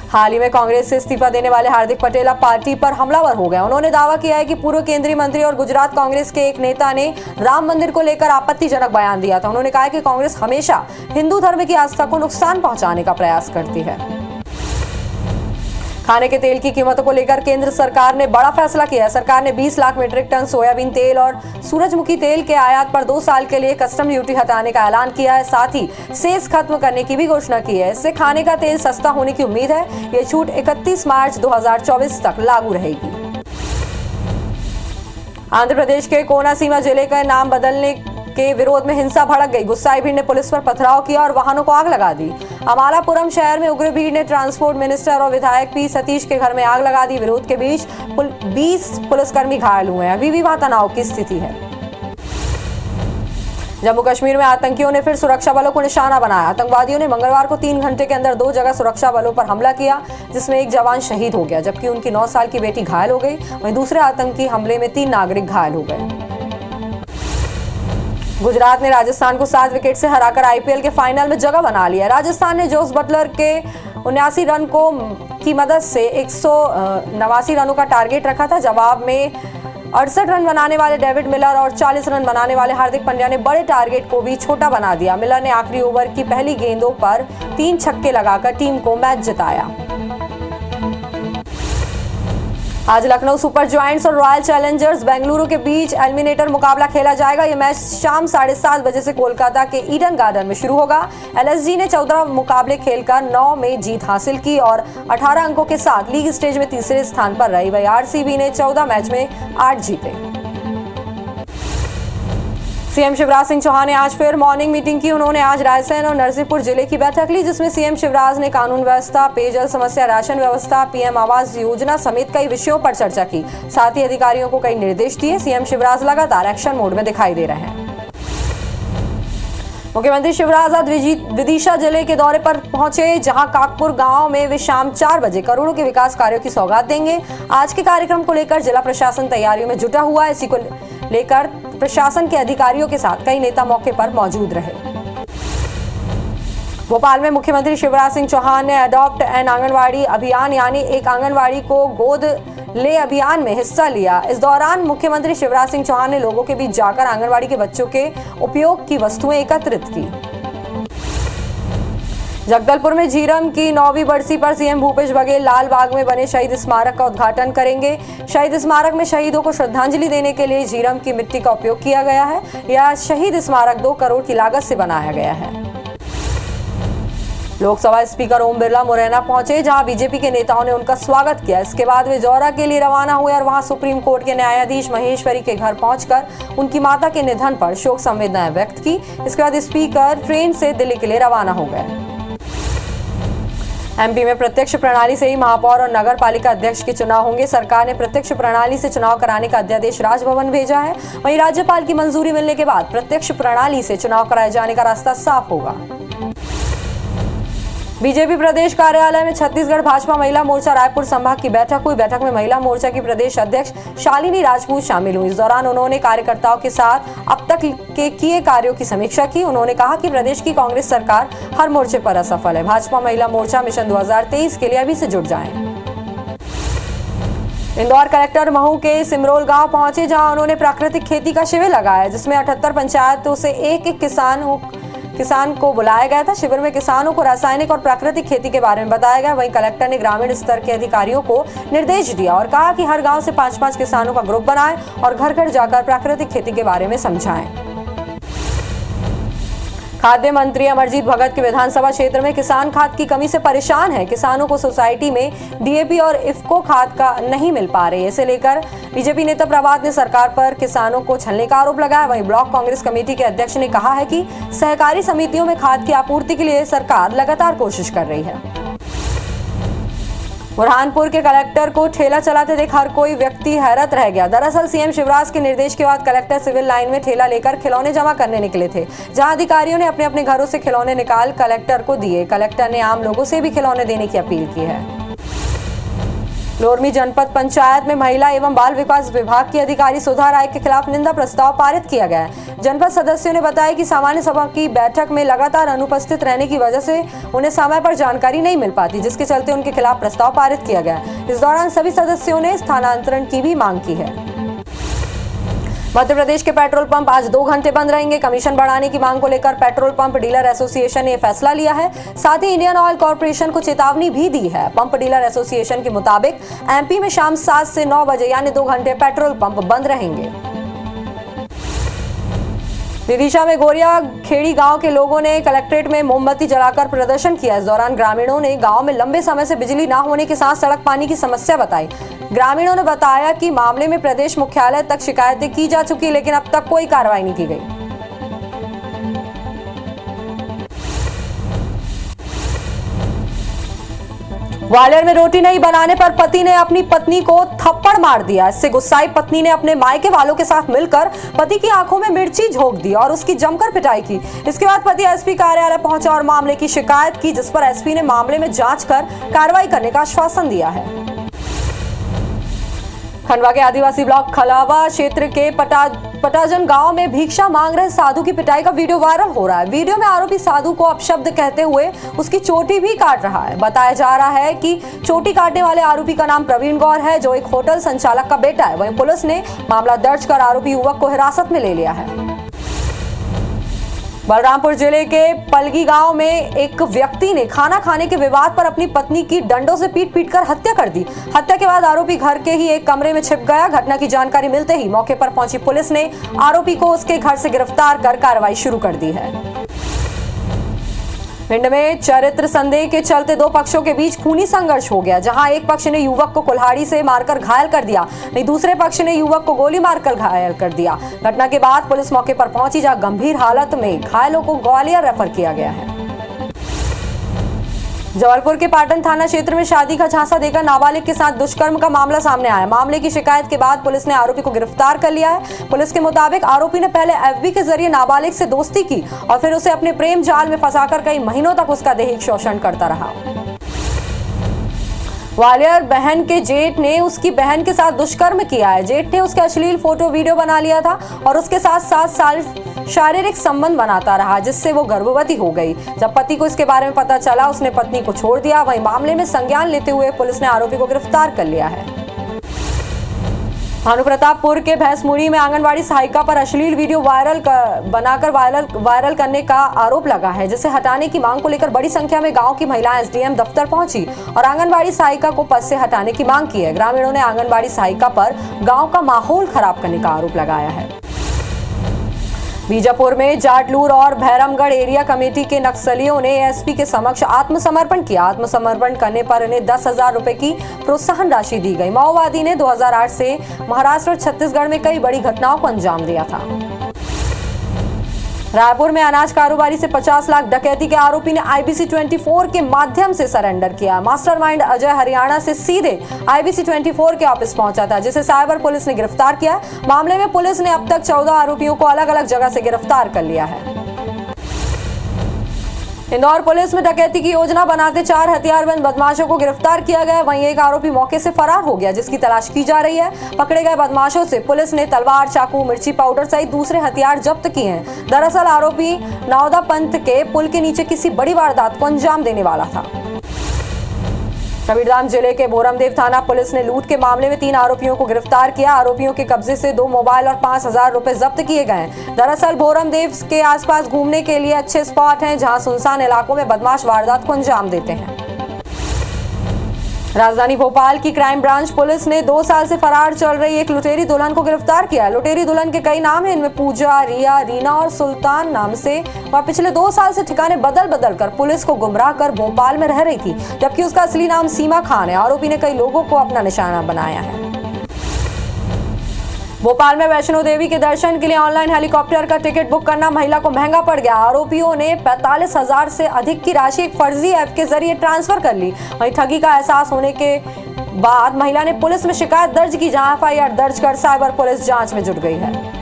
हाल ही में कांग्रेस से इस्तीफा देने वाले हार्दिक पटेल अब पार्टी पर हमलावर हो गए। उन्होंने दावा किया है कि पूर्व केंद्रीय मंत्री और गुजरात कांग्रेस के एक नेता ने राम मंदिर को लेकर आपत्तिजनक बयान दिया था। उन्होंने कहा कि कांग्रेस हमेशा हिंदू धर्म की आस्था को नुकसान पहुंचाने का प्रयास करती है। खाने के तेल की कीमतों को लेकर केंद्र सरकार ने बड़ा फैसला किया है। सरकार ने 20 लाख मीट्रिक टन सोयाबीन तेल और सूरजमुखी तेल के आयात पर 2 साल के लिए कस्टम ड्यूटी हटाने का ऐलान किया है। साथ ही सेस खत्म करने की भी घोषणा की है। इससे खाने का तेल सस्ता होने की उम्मीद है। ये छूट 31 मार्च 2024 तक लागू रहेगी। आंध्र प्रदेश के कोनासीमा जिले का नाम बदलने के विरोध में हिंसा भड़क गई। गुस्साई भीड़ ने पुलिस पर पथराव किया और वाहनों को आग लगा दी। अमालापुरम शहर में उग्र भीड़ ने ट्रांसपोर्ट मिनिस्टर और विधायक पी सतीश के घर में आग लगा दी। विरोध के बीच 20 पुलिसकर्मी घायल हुए हैं। अभी भी वहां तनाव की स्थिति है। जम्मू कश्मीर में आतंकियों ने फिर सुरक्षा बलों को निशाना बनाया। आतंकवादियों ने मंगलवार को 3 घंटे के अंदर 2 जगह सुरक्षा बलों पर हमला किया, जिसमें एक जवान शहीद हो गया, जबकि उनकी 9 साल की बेटी घायल हो गई। वहीं दूसरे आतंकी हमले में 3 नागरिक घायल हो गए। गुजरात ने राजस्थान को 7 विकेट से हराकर आईपीएल के फाइनल में जगह बना लिया। राजस्थान ने जोस बटलर के 79 रन की मदद से 189 रनों का टारगेट रखा था। जवाब में 68 रन बनाने वाले डेविड मिलर और 40 रन बनाने वाले हार्दिक पांड्या ने बड़े टारगेट को भी छोटा बना दिया। मिलर ने आखिरी ओवर की पहली गेंदों पर 3 छक्के लगाकर टीम को मैच जिताया। आज लखनऊ सुपर जायंट्स और रॉयल चैलेंजर्स बेंगलुरु के बीच एलिमिनेटर मुकाबला खेला जाएगा। यह मैच शाम 7:30 बजे से कोलकाता के ईडन गार्डन में शुरू होगा। एलएसजी ने 14 मुकाबले खेलकर 9 में जीत हासिल की और 18 अंकों के साथ लीग स्टेज में तीसरे स्थान पर रही। वहीं आरसीबी ने 14 मैच में 8 जीते। सीएम शिवराज सिंह चौहान ने आज फिर मॉर्निंग मीटिंग की। उन्होंने आज रायसेन और नरसिंहपुर जिले की बैठक ली, जिसमें सीएम शिवराज ने कानून व्यवस्था, पेयजल समस्या, राशन व्यवस्था, पीएम आवास योजना समेत कई विषयों पर चर्चा की। साथ ही अधिकारियों को कई निर्देश दिए। सीएम शिवराज लगातार एक्शन मोड में दिखाई दे रहे हैं। मुख्यमंत्री शिवराज आज विदिशा जिले के दौरे पर पहुंचे, जहां काकपुर गांव में वे शाम 4 बजे करोड़ों के विकास कार्यों की सौगात देंगे। आज के कार्यक्रम को लेकर जिला प्रशासन तैयारियों में जुटा हुआ है। इसी को लेकर प्रशासन के अधिकारियों के साथ कई नेता मौके पर मौजूद रहे। भोपाल में मुख्यमंत्री शिवराज सिंह चौहान ने अडॉप्ट एन आंगनवाड़ी अभियान यानी एक आंगनवाड़ी को गोद ले अभियान में हिस्सा लिया। इस दौरान मुख्यमंत्री शिवराज सिंह चौहान ने लोगों के बीच जाकर आंगनवाड़ी के बच्चों के उपयोग की वस्तुएं एकत्रित की। जगदलपुर में झीरम की 9वीं बरसी पर सीएम भूपेश बघेल लाल बाग में बने शहीद स्मारक का उद्घाटन करेंगे। शहीद स्मारक में शहीदों को श्रद्धांजलि देने के लिए झीरम की मिट्टी का उपयोग किया गया है। यह शहीद स्मारक 2 करोड़ की लागत से बनाया गया है। लोकसभा स्पीकर ओम बिरला मुरैना पहुंचे, जहां बीजेपी के नेताओं ने उनका स्वागत किया। इसके बाद वे जौरा के लिए रवाना हुए और वहां सुप्रीम कोर्ट के न्यायाधीश महेश्वरी के घर पहुंचकर उनकी माता के निधन पर शोक संवेदनाएं व्यक्त की। इसके बाद स्पीकर ट्रेन से दिल्ली के लिए रवाना हो गए। एमपी में प्रत्यक्ष प्रणाली से ही महापौर और नगर पालिका अध्यक्ष के चुनाव होंगे। सरकार ने प्रत्यक्ष प्रणाली से चुनाव कराने का अध्यादेश राजभवन भेजा है। वहीं राज्यपाल की मंजूरी मिलने के बाद प्रत्यक्ष प्रणाली से चुनाव कराए जाने का रास्ता साफ होगा। बीजेपी प्रदेश कार्यालय में छत्तीसगढ़ भाजपा महिला मोर्चा रायपुर संभाग की बैठक हुई। बैठक में महिला मोर्चा की प्रदेश अध्यक्ष शालिनी राजपूत शामिल हुई। इस दौरान उन्होंने कार्यकर्ताओं के साथ अब तक के किए कार्यों की समीक्षा की। उन्होंने कहा कि प्रदेश की कांग्रेस सरकार हर मोर्चे पर असफल है। भाजपा महिला मोर्चा मिशन 2023 के लिए अभी से जुट जाएं। इंदौर कलेक्टर महू के सिमरोल गांव पहुंचे, जहां उन्होंने प्राकृतिक खेती का शिविर लगाया, जिसमें 78 पंचायतों से एक किसान को बुलाया गया था। शिविर में किसानों को रासायनिक और प्राकृतिक खेती के बारे में बताया गया। वहीं कलेक्टर ने ग्रामीण स्तर के अधिकारियों को निर्देश दिया और कहा कि हर गांव से 5-5 किसानों का ग्रुप बनाएं और घर घर जाकर प्राकृतिक खेती के बारे में समझाएं। खाद्य मंत्री अमरजीत भगत के विधानसभा क्षेत्र में किसान खाद की कमी से परेशान है। किसानों को सोसाइटी में डीएपी और इफ्को खाद का नहीं मिल पा रही है। इसे लेकर बीजेपी नेता प्रभात ने सरकार पर किसानों को छलने का आरोप लगाया। वहीं ब्लॉक कांग्रेस कमेटी के अध्यक्ष ने कहा है कि सहकारी समितियों में खाद की आपूर्ति के लिए सरकार लगातार कोशिश कर रही है। बुरहानपुर के कलेक्टर को ठेला चलाते देख हर कोई व्यक्ति हैरत रह गया। दरअसल सीएम शिवराज के निर्देश के बाद कलेक्टर सिविल लाइन में ठेला लेकर खिलौने जमा करने निकले थे, जहां अधिकारियों ने अपने अपने घरों से खिलौने निकाल कलेक्टर को दिए। कलेक्टर ने आम लोगों से भी खिलौने देने की अपील की है। लोरमी जनपद पंचायत में महिला एवं बाल विकास विभाग की अधिकारी सुधा राय के खिलाफ निंदा प्रस्ताव पारित किया गया है। जनपद सदस्यों ने बताया कि सामान्य सभा की बैठक में लगातार अनुपस्थित रहने की वजह से उन्हें समय पर जानकारी नहीं मिल पाती, जिसके चलते उनके खिलाफ प्रस्ताव पारित किया गया। इस दौरान सभी सदस्यों ने स्थानांतरण की भी मांग की है। मध्य प्रदेश के पेट्रोल पंप आज 2 घंटे बंद रहेंगे। कमीशन बढ़ाने की मांग को लेकर पेट्रोल पंप डीलर एसोसिएशन ने फैसला लिया है। साथ ही इंडियन ऑयल कॉर्पोरेशन को चेतावनी भी दी है। पंप डीलर एसोसिएशन के मुताबिक एमपी में शाम 7 से 9 बजे यानी 2 घंटे पेट्रोल पंप बंद रहेंगे। विदिशा में गोरिया खेड़ी गांव के लोगों ने कलेक्ट्रेट में मोमबत्ती जलाकर प्रदर्शन किया। इस दौरान ग्रामीणों ने गांव में लंबे समय से बिजली न होने के साथ सड़क पानी की समस्या बताई। ग्रामीणों ने बताया कि मामले में प्रदेश मुख्यालय तक शिकायतें की जा चुकी, लेकिन अब तक कोई कार्रवाई नहीं की गई। ग्वालियर में रोटी नहीं बनाने पर पति ने अपनी पत्नी को थप्पड़ मार दिया। इससे गुस्साई पत्नी ने अपने मायके वालों के साथ मिलकर पति की आंखों में मिर्ची झोंक दी और उसकी जमकर पिटाई की। इसके बाद पति एसपी कार्यालय पहुंचा और मामले की शिकायत की, जिस पर एसपी ने मामले में जांच कर कार्रवाई करने का आश्वासन दिया है। खंडवा के आदिवासी ब्लॉक खलावा क्षेत्र के पटाजन गांव में भिक्षा मांग रहे साधु की पिटाई का वीडियो वायरल हो रहा है। वीडियो में आरोपी साधु को अपशब्द कहते हुए उसकी चोटी भी काट रहा है। बताया जा रहा है कि चोटी काटने वाले आरोपी का नाम प्रवीण गौर है, जो एक होटल संचालक का बेटा है। वहीं पुलिस ने मामला दर्ज कर आरोपी युवक को हिरासत में ले लिया है। बलरामपुर जिले के पलगी गांव में एक व्यक्ति ने खाना खाने के विवाद पर अपनी पत्नी की डंडों से पीट कर हत्या कर दी। हत्या के बाद आरोपी घर के ही एक कमरे में छिप गया। घटना की जानकारी मिलते ही मौके पर पहुंची पुलिस ने आरोपी को उसके घर से गिरफ्तार कर कार्रवाई शुरू कर दी है। भिंड में चरित्र संदेह के चलते दो पक्षों के बीच खूनी संघर्ष हो गया, जहां एक पक्ष ने युवक को कुल्हाड़ी से मारकर घायल कर दिया, वहीं दूसरे पक्ष ने युवक को गोली मारकर घायल कर दिया। घटना के बाद पुलिस मौके पर पहुंची, जहां गंभीर हालत में घायलों को ग्वालियर रेफर किया गया है। जबलपुर के पाटन थाना क्षेत्र में शादी का झांसा देकर नाबालिग के साथ दुष्कर्म का मामला सामने आया। मामले की शिकायत के बाद पुलिस ने आरोपी को गिरफ्तार कर लिया है। पुलिस के मुताबिक आरोपी ने पहले एफबी के जरिए नाबालिग से दोस्ती की और फिर उसे अपने प्रेम जाल में फंसाकर कई महीनों तक उसका दैहिक शोषण करता रहा। ग्वालियर बहन के जेठ ने उसकी बहन के साथ दुष्कर्म किया है। जेठ ने उसके अश्लील फोटो वीडियो बना लिया था और उसके साथ 7 साल शारीरिक संबंध बनाता रहा, जिससे वो गर्भवती हो गई। जब पति को इसके बारे में पता चला, उसने पत्नी को छोड़ दिया। वहीं मामले में संज्ञान लेते हुए पुलिस ने आरोपी को गिरफ्तार कर लिया है। भानुप्रतापपुर के भैंसमुड़ी में आंगनवाड़ी सहायिका पर अश्लील वीडियो बनाकर वायरल करने का आरोप लगा है, जिसे हटाने की मांग को लेकर बड़ी संख्या में गांव की महिलाएं एसडीएम दफ्तर पहुंची और आंगनवाड़ी सहायिका को पद से हटाने की मांग की है। ग्रामीणों ने आंगनवाड़ी सहायिका पर गांव का माहौल खराब करने का आरोप लगाया है। बीजापुर में जाटलूर और भैरमगढ़ एरिया कमेटी के नक्सलियों ने एसपी के समक्ष आत्मसमर्पण किया। आत्मसमर्पण करने पर इन्हें 10,000 रुपए की प्रोत्साहन राशि दी गई। माओवादी ने 2008 से महाराष्ट्र और छत्तीसगढ़ में कई बड़ी घटनाओं को अंजाम दिया था। रायपुर में अनाज कारोबारी से 50 लाख डकैती के आरोपी ने IBC 24 के माध्यम से सरेंडर किया। मास्टरमाइंड अजय हरियाणा से सीधे IBC 24 के ऑफिस पहुंचा था, जिसे साइबर पुलिस ने गिरफ्तार किया। मामले में पुलिस ने अब तक 14 आरोपियों को अलग अलग जगह से गिरफ्तार कर लिया है। इंदौर पुलिस में डकैती की योजना बनाते 4 हथियारबंद बदमाशों को गिरफ्तार किया गया। वहीं एक आरोपी मौके से फरार हो गया, जिसकी तलाश की जा रही है। पकड़े गए बदमाशों से पुलिस ने तलवार, चाकू, मिर्ची पाउडर सहित दूसरे हथियार जब्त किए हैं। दरअसल आरोपी नावदा पंथ के पुल के नीचे किसी बड़ी वारदात को अंजाम देने वाला था। कबीरधाम जिले के बोरमदेव थाना पुलिस ने लूट के मामले में 3 आरोपियों को गिरफ्तार किया। आरोपियों के कब्जे से 2 मोबाइल और 5,000 रुपए जब्त किए गए। दरअसल बोरमदेव के आसपास घूमने के लिए अच्छे स्पॉट हैं, जहां सुनसान इलाकों में बदमाश वारदात को अंजाम देते हैं। राजधानी भोपाल की क्राइम ब्रांच पुलिस ने 2 साल से फरार चल रही एक लुटेरी दुल्हन को गिरफ्तार किया। लुटेरी दुल्हन के कई नाम हैं, इनमें पूजा, रिया, रीना और सुल्तान नाम से। वह पिछले 2 साल से ठिकाने बदल कर पुलिस को गुमराह कर भोपाल में रह रही थी, जबकि उसका असली नाम सीमा खान है। आरोपी ने कई लोगों को अपना निशाना बनाया है। भोपाल में वैष्णो देवी के दर्शन के लिए ऑनलाइन हेलीकॉप्टर का टिकट बुक करना महिला को महंगा पड़ गया। आरोपियों ने 45,000 से अधिक की राशि एक फर्जी ऐप के जरिए ट्रांसफर कर ली। वहीं ठगी का एहसास होने के बाद महिला ने पुलिस में शिकायत दर्ज की, जहां FIR दर्ज कर साइबर पुलिस जांच में जुट गई है।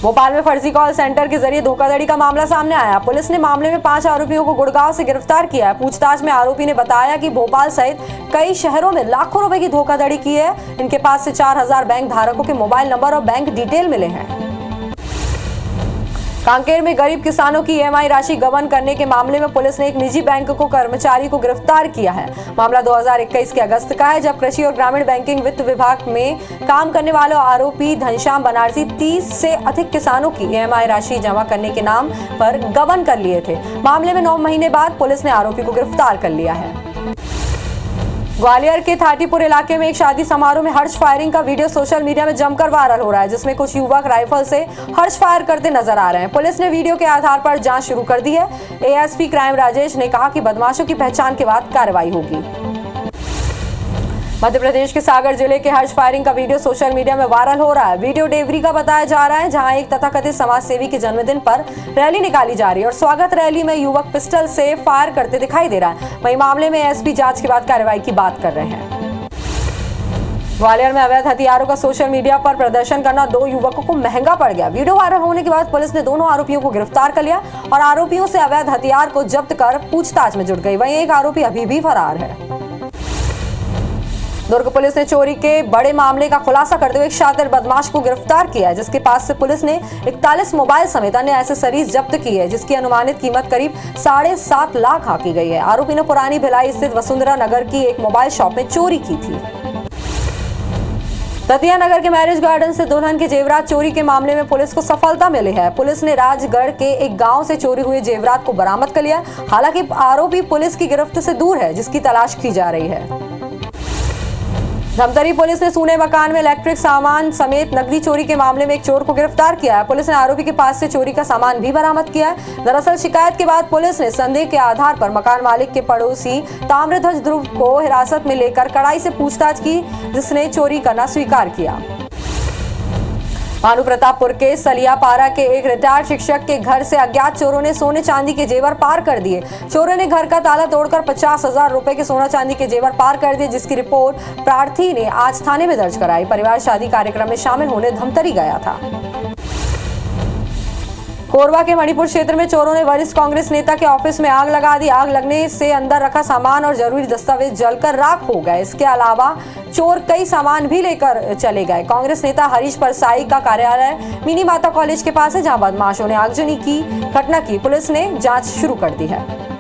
भोपाल में फर्जी कॉल सेंटर के जरिए धोखाधड़ी का मामला सामने आया। पुलिस ने मामले में 5 आरोपियों को गुड़गांव से गिरफ्तार किया है। पूछताछ में आरोपी ने बताया कि भोपाल सहित कई शहरों में लाखों रुपए की धोखाधड़ी की है। इनके पास से 4,000 बैंक धारकों के मोबाइल नंबर और बैंक डिटेल मिले हैं। कांकेर में गरीब किसानों की EMI राशि गबन करने के मामले में पुलिस ने एक निजी बैंक को कर्मचारी को गिरफ्तार किया है। मामला 2021 के अगस्त का है, जब कृषि और ग्रामीण बैंकिंग वित्त विभाग में काम करने वाले आरोपी घनश्याम बनारसी 30 से अधिक किसानों की EMI राशि जमा करने के नाम पर गबन कर लिए थे। मामले में 9 महीने बाद पुलिस ने आरोपी को गिरफ्तार कर लिया है। ग्वालियर के थाटीपुर इलाके में एक शादी समारोह में हर्ष फायरिंग का वीडियो सोशल मीडिया में जमकर वायरल हो रहा है, जिसमें कुछ युवक राइफल से हर्ष फायर करते नजर आ रहे हैं। पुलिस ने वीडियो के आधार पर जांच शुरू कर दी है। ASP क्राइम राजेश ने कहा कि बदमाशों की पहचान के बाद कार्रवाई होगी। मध्य प्रदेश के सागर जिले के हर्ष फायरिंग का वीडियो सोशल मीडिया में वायरल हो रहा है। वीडियो देवरी का बताया जा रहा है, जहां एक तथाकथित समाज सेवी के जन्मदिन पर रैली निकाली जा रही है और स्वागत रैली में युवक पिस्टल से फायर करते दिखाई दे रहा है। वहीं मामले में एसपी जांच के बाद कार्रवाई की बात कर रहे हैं। ग्वालियर में अवैध हथियारों का सोशल मीडिया पर प्रदर्शन करना 2 युवकों को महंगा पड़ गया। वीडियो वायरल होने के बाद पुलिस ने दोनों आरोपियों को गिरफ्तार कर लिया और आरोपियों से अवैध हथियार को जब्त कर पूछताछ में जुट गई। वहीं एक आरोपी अभी भी फरार है। दुर्ग पुलिस ने चोरी के बड़े मामले का खुलासा करते हुए एक शातिर बदमाश को गिरफ्तार किया है, जिसके पास से पुलिस ने 41 मोबाइल समेत अन्य एसेसरीज जब्त की है, जिसकी अनुमानित कीमत करीब 7.5 लाख आंकी गई है। आरोपी ने पुरानी भिलाई स्थित वसुंधरा नगर की एक मोबाइल शॉप में चोरी की थी। दतिया नगर के मैरिज गार्डन से दुल्हन के जेवरात चोरी के मामले में पुलिस को सफलता मिली है। पुलिस ने राजगढ़ के एक गांव से चोरी हुए जेवरात को बरामद कर लिया। हालांकि आरोपी पुलिस की गिरफ्त से दूर है, जिसकी तलाश की जा रही है। धमतरी पुलिस ने सूने मकान में इलेक्ट्रिक सामान समेत नकदी चोरी के मामले में एक चोर को गिरफ्तार किया है। पुलिस ने आरोपी के पास से चोरी का सामान भी बरामद किया है। दरअसल शिकायत के बाद पुलिस ने संदेह के आधार पर मकान मालिक के पड़ोसी ताम्रध्वज ध्रुव को हिरासत में लेकर कड़ाई से पूछताछ की, जिसने चोरी करना स्वीकार किया। भानु प्रतापपुर के सलियापारा के एक रिटायर्ड शिक्षक के घर से अज्ञात चोरों ने सोने चांदी के जेवर पार कर दिए। चोरों ने घर का ताला तोड़कर 50,000 रुपए के सोना चांदी के जेवर पार कर दिए, जिसकी रिपोर्ट प्रार्थी ने आज थाने में दर्ज कराई। परिवार शादी कार्यक्रम में शामिल होने धमतरी गया था। कोरबा के मणिपुर क्षेत्र में चोरों ने वरिष्ठ कांग्रेस नेता के ऑफिस में आग लगा दी। आग लगने से अंदर रखा सामान और जरूरी दस्तावेज जलकर राख हो गए। इसके अलावा चोर कई सामान भी लेकर चले गए। कांग्रेस नेता हरीश परसाई का कार्यालय मिनी माता कॉलेज के पास है, जहां बदमाशों ने आगजनी की घटना की पुलिस ने जांच शुरू कर दी है।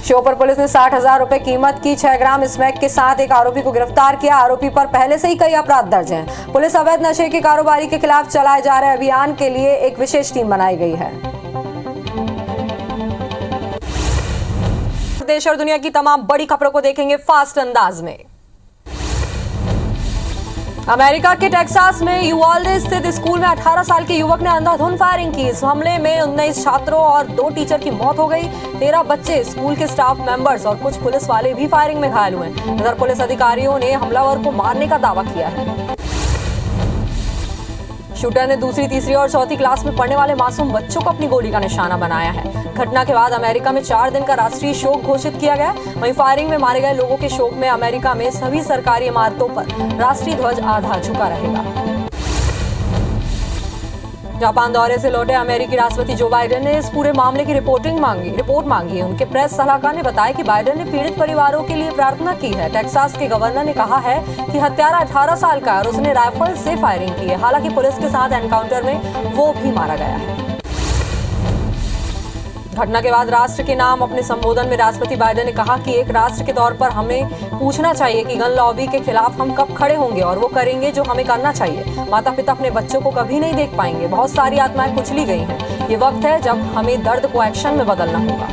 श्योपुर पुलिस ने 60,000 रुपए कीमत की 6 ग्राम स्मैक के साथ एक आरोपी को गिरफ्तार किया। आरोपी पर पहले से ही कई अपराध दर्ज हैं। पुलिस अवैध नशे के कारोबारी के खिलाफ चलाए जा रहे अभियान के लिए एक विशेष टीम बनाई गई है। देश और दुनिया की तमाम बड़ी खबरों को देखेंगे फास्ट अंदाज में। अमेरिका के टेक्सास में यूवाल्डे स्थित स्कूल में 18 साल के युवक ने अंधाधुंध फायरिंग की। इस हमले में 19 छात्रों और 2 टीचर की मौत हो गई। 13 बच्चे, स्कूल के स्टाफ मेंबर्स और कुछ पुलिस वाले भी फायरिंग में घायल हुए। इधर पुलिस अधिकारियों ने हमलावर को मारने का दावा किया है। शूटर ने दूसरी, तीसरी और चौथी क्लास में पढ़ने वाले मासूम बच्चों को अपनी गोली का निशाना बनाया है। घटना के बाद अमेरिका में 4 दिन का राष्ट्रीय शोक घोषित किया गया। वहीं फायरिंग में मारे गए लोगों के शोक में अमेरिका में सभी सरकारी इमारतों पर राष्ट्रीय ध्वज आधा झुका रहेगा। जापान दौरे से लौटे अमेरिकी राष्ट्रपति जो बाइडेन ने इस पूरे मामले की रिपोर्ट मांगी है। उनके प्रेस सलाहकार ने बताया कि बाइडेन ने पीड़ित परिवारों के लिए प्रार्थना की है। टेक्सास के गवर्नर ने कहा है कि हत्यारा 18 साल का है और उसने राइफल से फायरिंग की है। हालांकि पुलिस के साथ एनकाउंटर में वो भी मारा गया है। घटना के बाद राष्ट्र के नाम अपने संबोधन में राष्ट्रपति बाइडेन ने कहा कि एक राष्ट्र के तौर पर हमें पूछना चाहिए कि गन लॉबी के खिलाफ हम कब खड़े होंगे और वो करेंगे जो हमें करना चाहिए। माता पिता अपने बच्चों को कभी नहीं देख पाएंगे। बहुत सारी आत्माएं कुचली गई हैं। ये वक्त है जब हमें दर्द को एक्शन में बदलना होगा।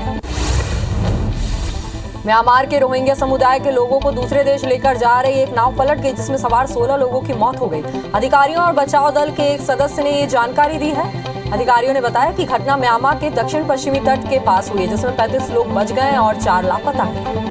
म्यांमार के रोहिंग्या समुदाय के लोगों को दूसरे देश लेकर जा रही एक नाव पलट गई, जिसमें सवार 16 लोगों की मौत हो गई। अधिकारियों और बचाव दल के एक सदस्य ने ये जानकारी दी है। अधिकारियों ने बताया कि घटना म्यांमार के दक्षिण पश्चिमी तट के पास हुई है, जिसमें 35 लोग बच गए और 4 लापता हैं।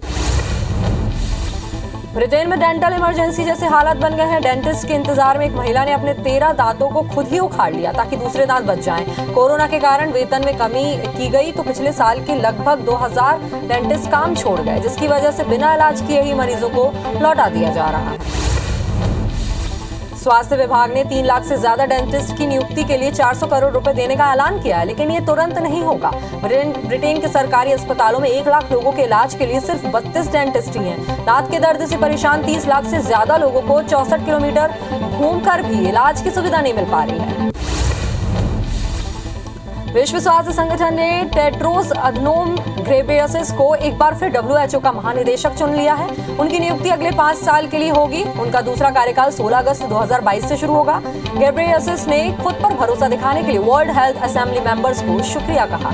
ब्रिटेन में डेंटल इमरजेंसी जैसे हालात बन गए हैं। डेंटिस्ट के इंतजार में एक महिला ने अपने 13 दांतों को खुद ही उखाड़ लिया ताकि दूसरे दांत बच जाएं। कोरोना के कारण वेतन में कमी की गई तो पिछले साल के लगभग 2000 डेंटिस्ट काम छोड़ गए, जिसकी वजह से बिना इलाज किए ही मरीजों को लौटा दिया जा रहा है। स्वास्थ्य विभाग ने 3 लाख से ज्यादा डेंटिस्ट की नियुक्ति के लिए 400 करोड़ रुपए देने का ऐलान किया है, लेकिन ये तुरंत नहीं होगा। ब्रिटेन के सरकारी अस्पतालों में 1 लाख लोगों के इलाज के लिए सिर्फ 32 डेंटिस्ट ही हैं। दांत के दर्द से परेशान 30 लाख से ज्यादा लोगों को 64 किलोमीटर घूमकर भी इलाज की सुविधा नहीं मिल पा रही है। विश्व स्वास्थ्य संगठन ने टेड्रोस अधनोम घेब्रेयेसस को एक बार फिर WHO का महानिदेशक चुन लिया है। उनकी नियुक्ति अगले 5 साल के लिए होगी। उनका दूसरा कार्यकाल 16 अगस्त 2022 से शुरू होगा। घेब्रेयेसस ने खुद पर भरोसा दिखाने के लिए वर्ल्ड हेल्थ असेंबली मेंबर्स को शुक्रिया कहा।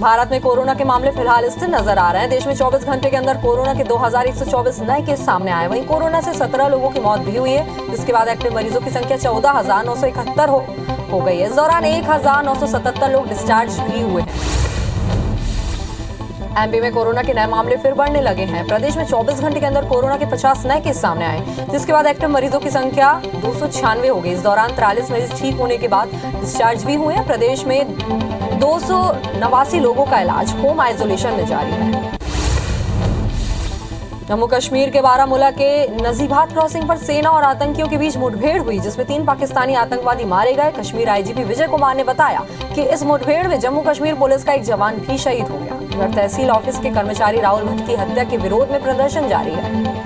भारत में कोरोना के मामले फिलहाल स्थिर नजर आ रहे हैं। देश में 24 घंटे के अंदर कोरोना के 2124 नए केस सामने आए। वहीं कोरोना से 17 लोगों की मौत भी हुई है, जिसके बाद एक्टिव मरीजों की संख्या 14,971 हो गई है। इस दौरान 1,977 लोग डिस्चार्ज भी हुए हैं। एमपी में कोरोना के नए मामले फिर बढ़ने लगे हैं। प्रदेश में 24 घंटे के अंदर कोरोना के 50 नए केस सामने आए, जिसके बाद एक्टिव मरीजों की संख्या 296 हो गई। इस दौरान 43 मरीज ठीक होने के बाद डिस्चार्ज भी हुए हैं। प्रदेश में 289 लोगों का इलाज होम आइसोलेशन में जारी है। जम्मू कश्मीर के बारामूला के नजीबात क्रॉसिंग पर सेना और आतंकियों के बीच मुठभेड़ हुई, जिसमें 3 पाकिस्तानी आतंकवादी मारे गए। कश्मीर आईजीपी विजय कुमार ने बताया कि इस मुठभेड़ में जम्मू कश्मीर पुलिस का एक जवान भी शहीद हो गया। उधर तहसील ऑफिस के कर्मचारी राहुल भट्ट की हत्या के विरोध में प्रदर्शन जारी है।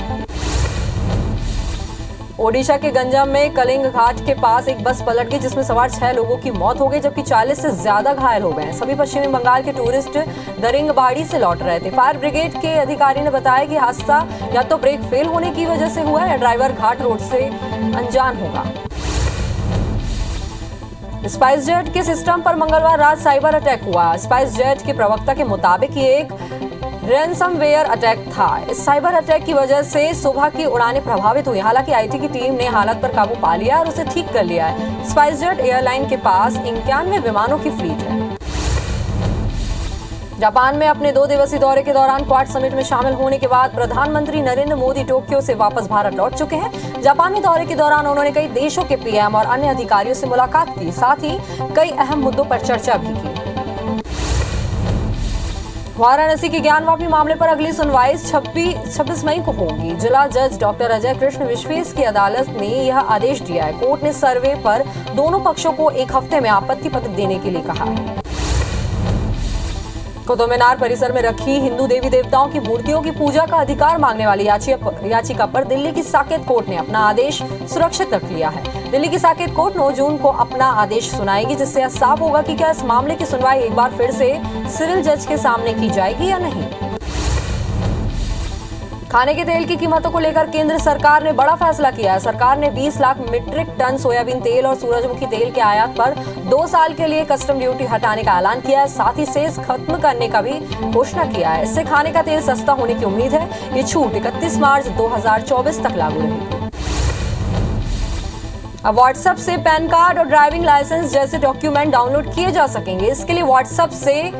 ओडिशा के गंजाम में कलिंग घाट के पास एक बस पलट गई, जिसमें सवार 6 लोगों की मौत हो गई, जबकि 40 से ज्यादा घायल हो गए। सभी पश्चिमी बंगाल के टूरिस्ट दरिंगबाड़ी से लौट रहे थे। फायर ब्रिगेड के अधिकारी ने बताया कि हादसा या तो ब्रेक फेल होने की वजह से हुआ या ड्राइवर घाट रोड से अनजान होगा। स्पाइस जेट के सिस्टम पर मंगलवार रात साइबर अटैक हुआ। स्पाइस जेट के प्रवक्ता के मुताबिक ये एक रैनसमवेयर अटैक था। इस साइबर अटैक की वजह से सुबह की उड़ानें प्रभावित हुई। हालांकि आईटी की टीम ने हालत पर काबू पा लिया और उसे ठीक कर लिया है। स्पाइस जेट एयरलाइन के पास 91 विमानों की फ्लीट है। जापान में अपने 2 दिवसीय दौरे के दौरान क्वाड समिट में शामिल होने के बाद प्रधानमंत्री नरेंद्र मोदी टोक्यो से वापस भारत लौट चुके हैं। जापानी दौरे के दौरान उन्होंने कई देशों के पीएम और अन्य अधिकारियों से मुलाकात की, साथ ही कई अहम मुद्दों पर चर्चा भी की। वाराणसी के ज्ञानवापी मामले पर अगली सुनवाई 26 मई को होगी। जिला जज डॉक्टर अजय कृष्ण विश्वेश की अदालत ने यह आदेश दिया है। कोर्ट ने सर्वे पर दोनों पक्षों को 1 हफ्ते में आपत्ति पत्र देने के लिए कहा है। कुतुब मीनार परिसर में रखी हिंदू देवी देवताओं की मूर्तियों की पूजा का अधिकार मांगने वाली याचिका पर दिल्ली की साकेत कोर्ट ने अपना आदेश सुरक्षित रख लिया है। दिल्ली की साकेत कोर्ट 9 जून को अपना आदेश सुनाएगी, जिससे यह साफ होगा कि क्या इस मामले की सुनवाई एक बार फिर से सिविल जज के सामने की जाएगी या नहीं। खाने के तेल की कीमतों को लेकर केंद्र सरकार ने बड़ा फैसला किया है। सरकार ने 20 लाख मीट्रिक टन सोयाबीन तेल और सूरजमुखी तेल के आयात पर 2 साल के लिए कस्टम ड्यूटी हटाने का ऐलान किया है। साथ ही सेस खत्म करने का भी घोषणा किया है। इससे खाने का तेल सस्ता होने की उम्मीद है। ये छूट 31 मार्च 2024 तक लागू रहेगी। अब व्हाट्सएप से पैन कार्ड और ड्राइविंग लाइसेंस जैसे डॉक्यूमेंट डाउनलोड किए जा सकेंगे। इसके लिए व्हाट्सएप से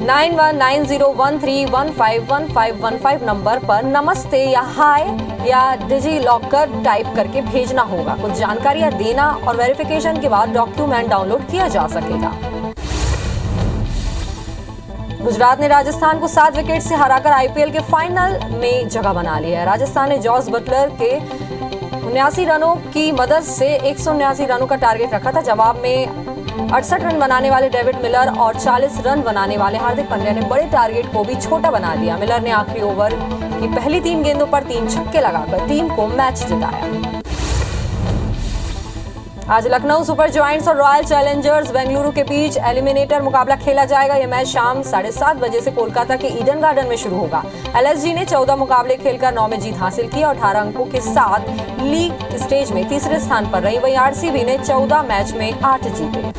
919013151515 नंबर पर नमस्ते या हाय या डिजी लॉकर टाइप करके भेजना होगा। कुछ जानकारियां देना और वेरिफिकेशन के बाद डॉक्यूमेंट डाउनलोड किया जा सकेगा। गुजरात ने राजस्थान को 7 विकेट से हराकर आईपीएल के फाइनल में जगह बना ली है। राजस्थान ने जॉस बटलर के 79 रनों की मदद से 179 रनों का टारगेट रखा था। जवाब में 68 रन बनाने वाले डेविड मिलर और 40 रन बनाने वाले हार्दिक पांड्या ने बड़े टारगेट को भी छोटा बना दिया। मिलर ने आखिरी ओवर की पहली 3 गेंदों पर 3 छक्के लगाकर टीम को मैच जिताया। आज लखनऊ सुपर जायंट्स और रॉयल चैलेंजर्स बेंगलुरु के बीच एलिमिनेटर मुकाबला खेला जाएगा। यह मैच शाम 7:30 बजे से कोलकाता के ईडन गार्डन में शुरू होगा। एलएसजी ने 14 मुकाबले खेलकर 9 में जीत हासिल की और 18 अंकों के साथ लीग स्टेज में तीसरे स्थान पर रही। वहीं आरसीबी ने 14 मैच में 8 जीते।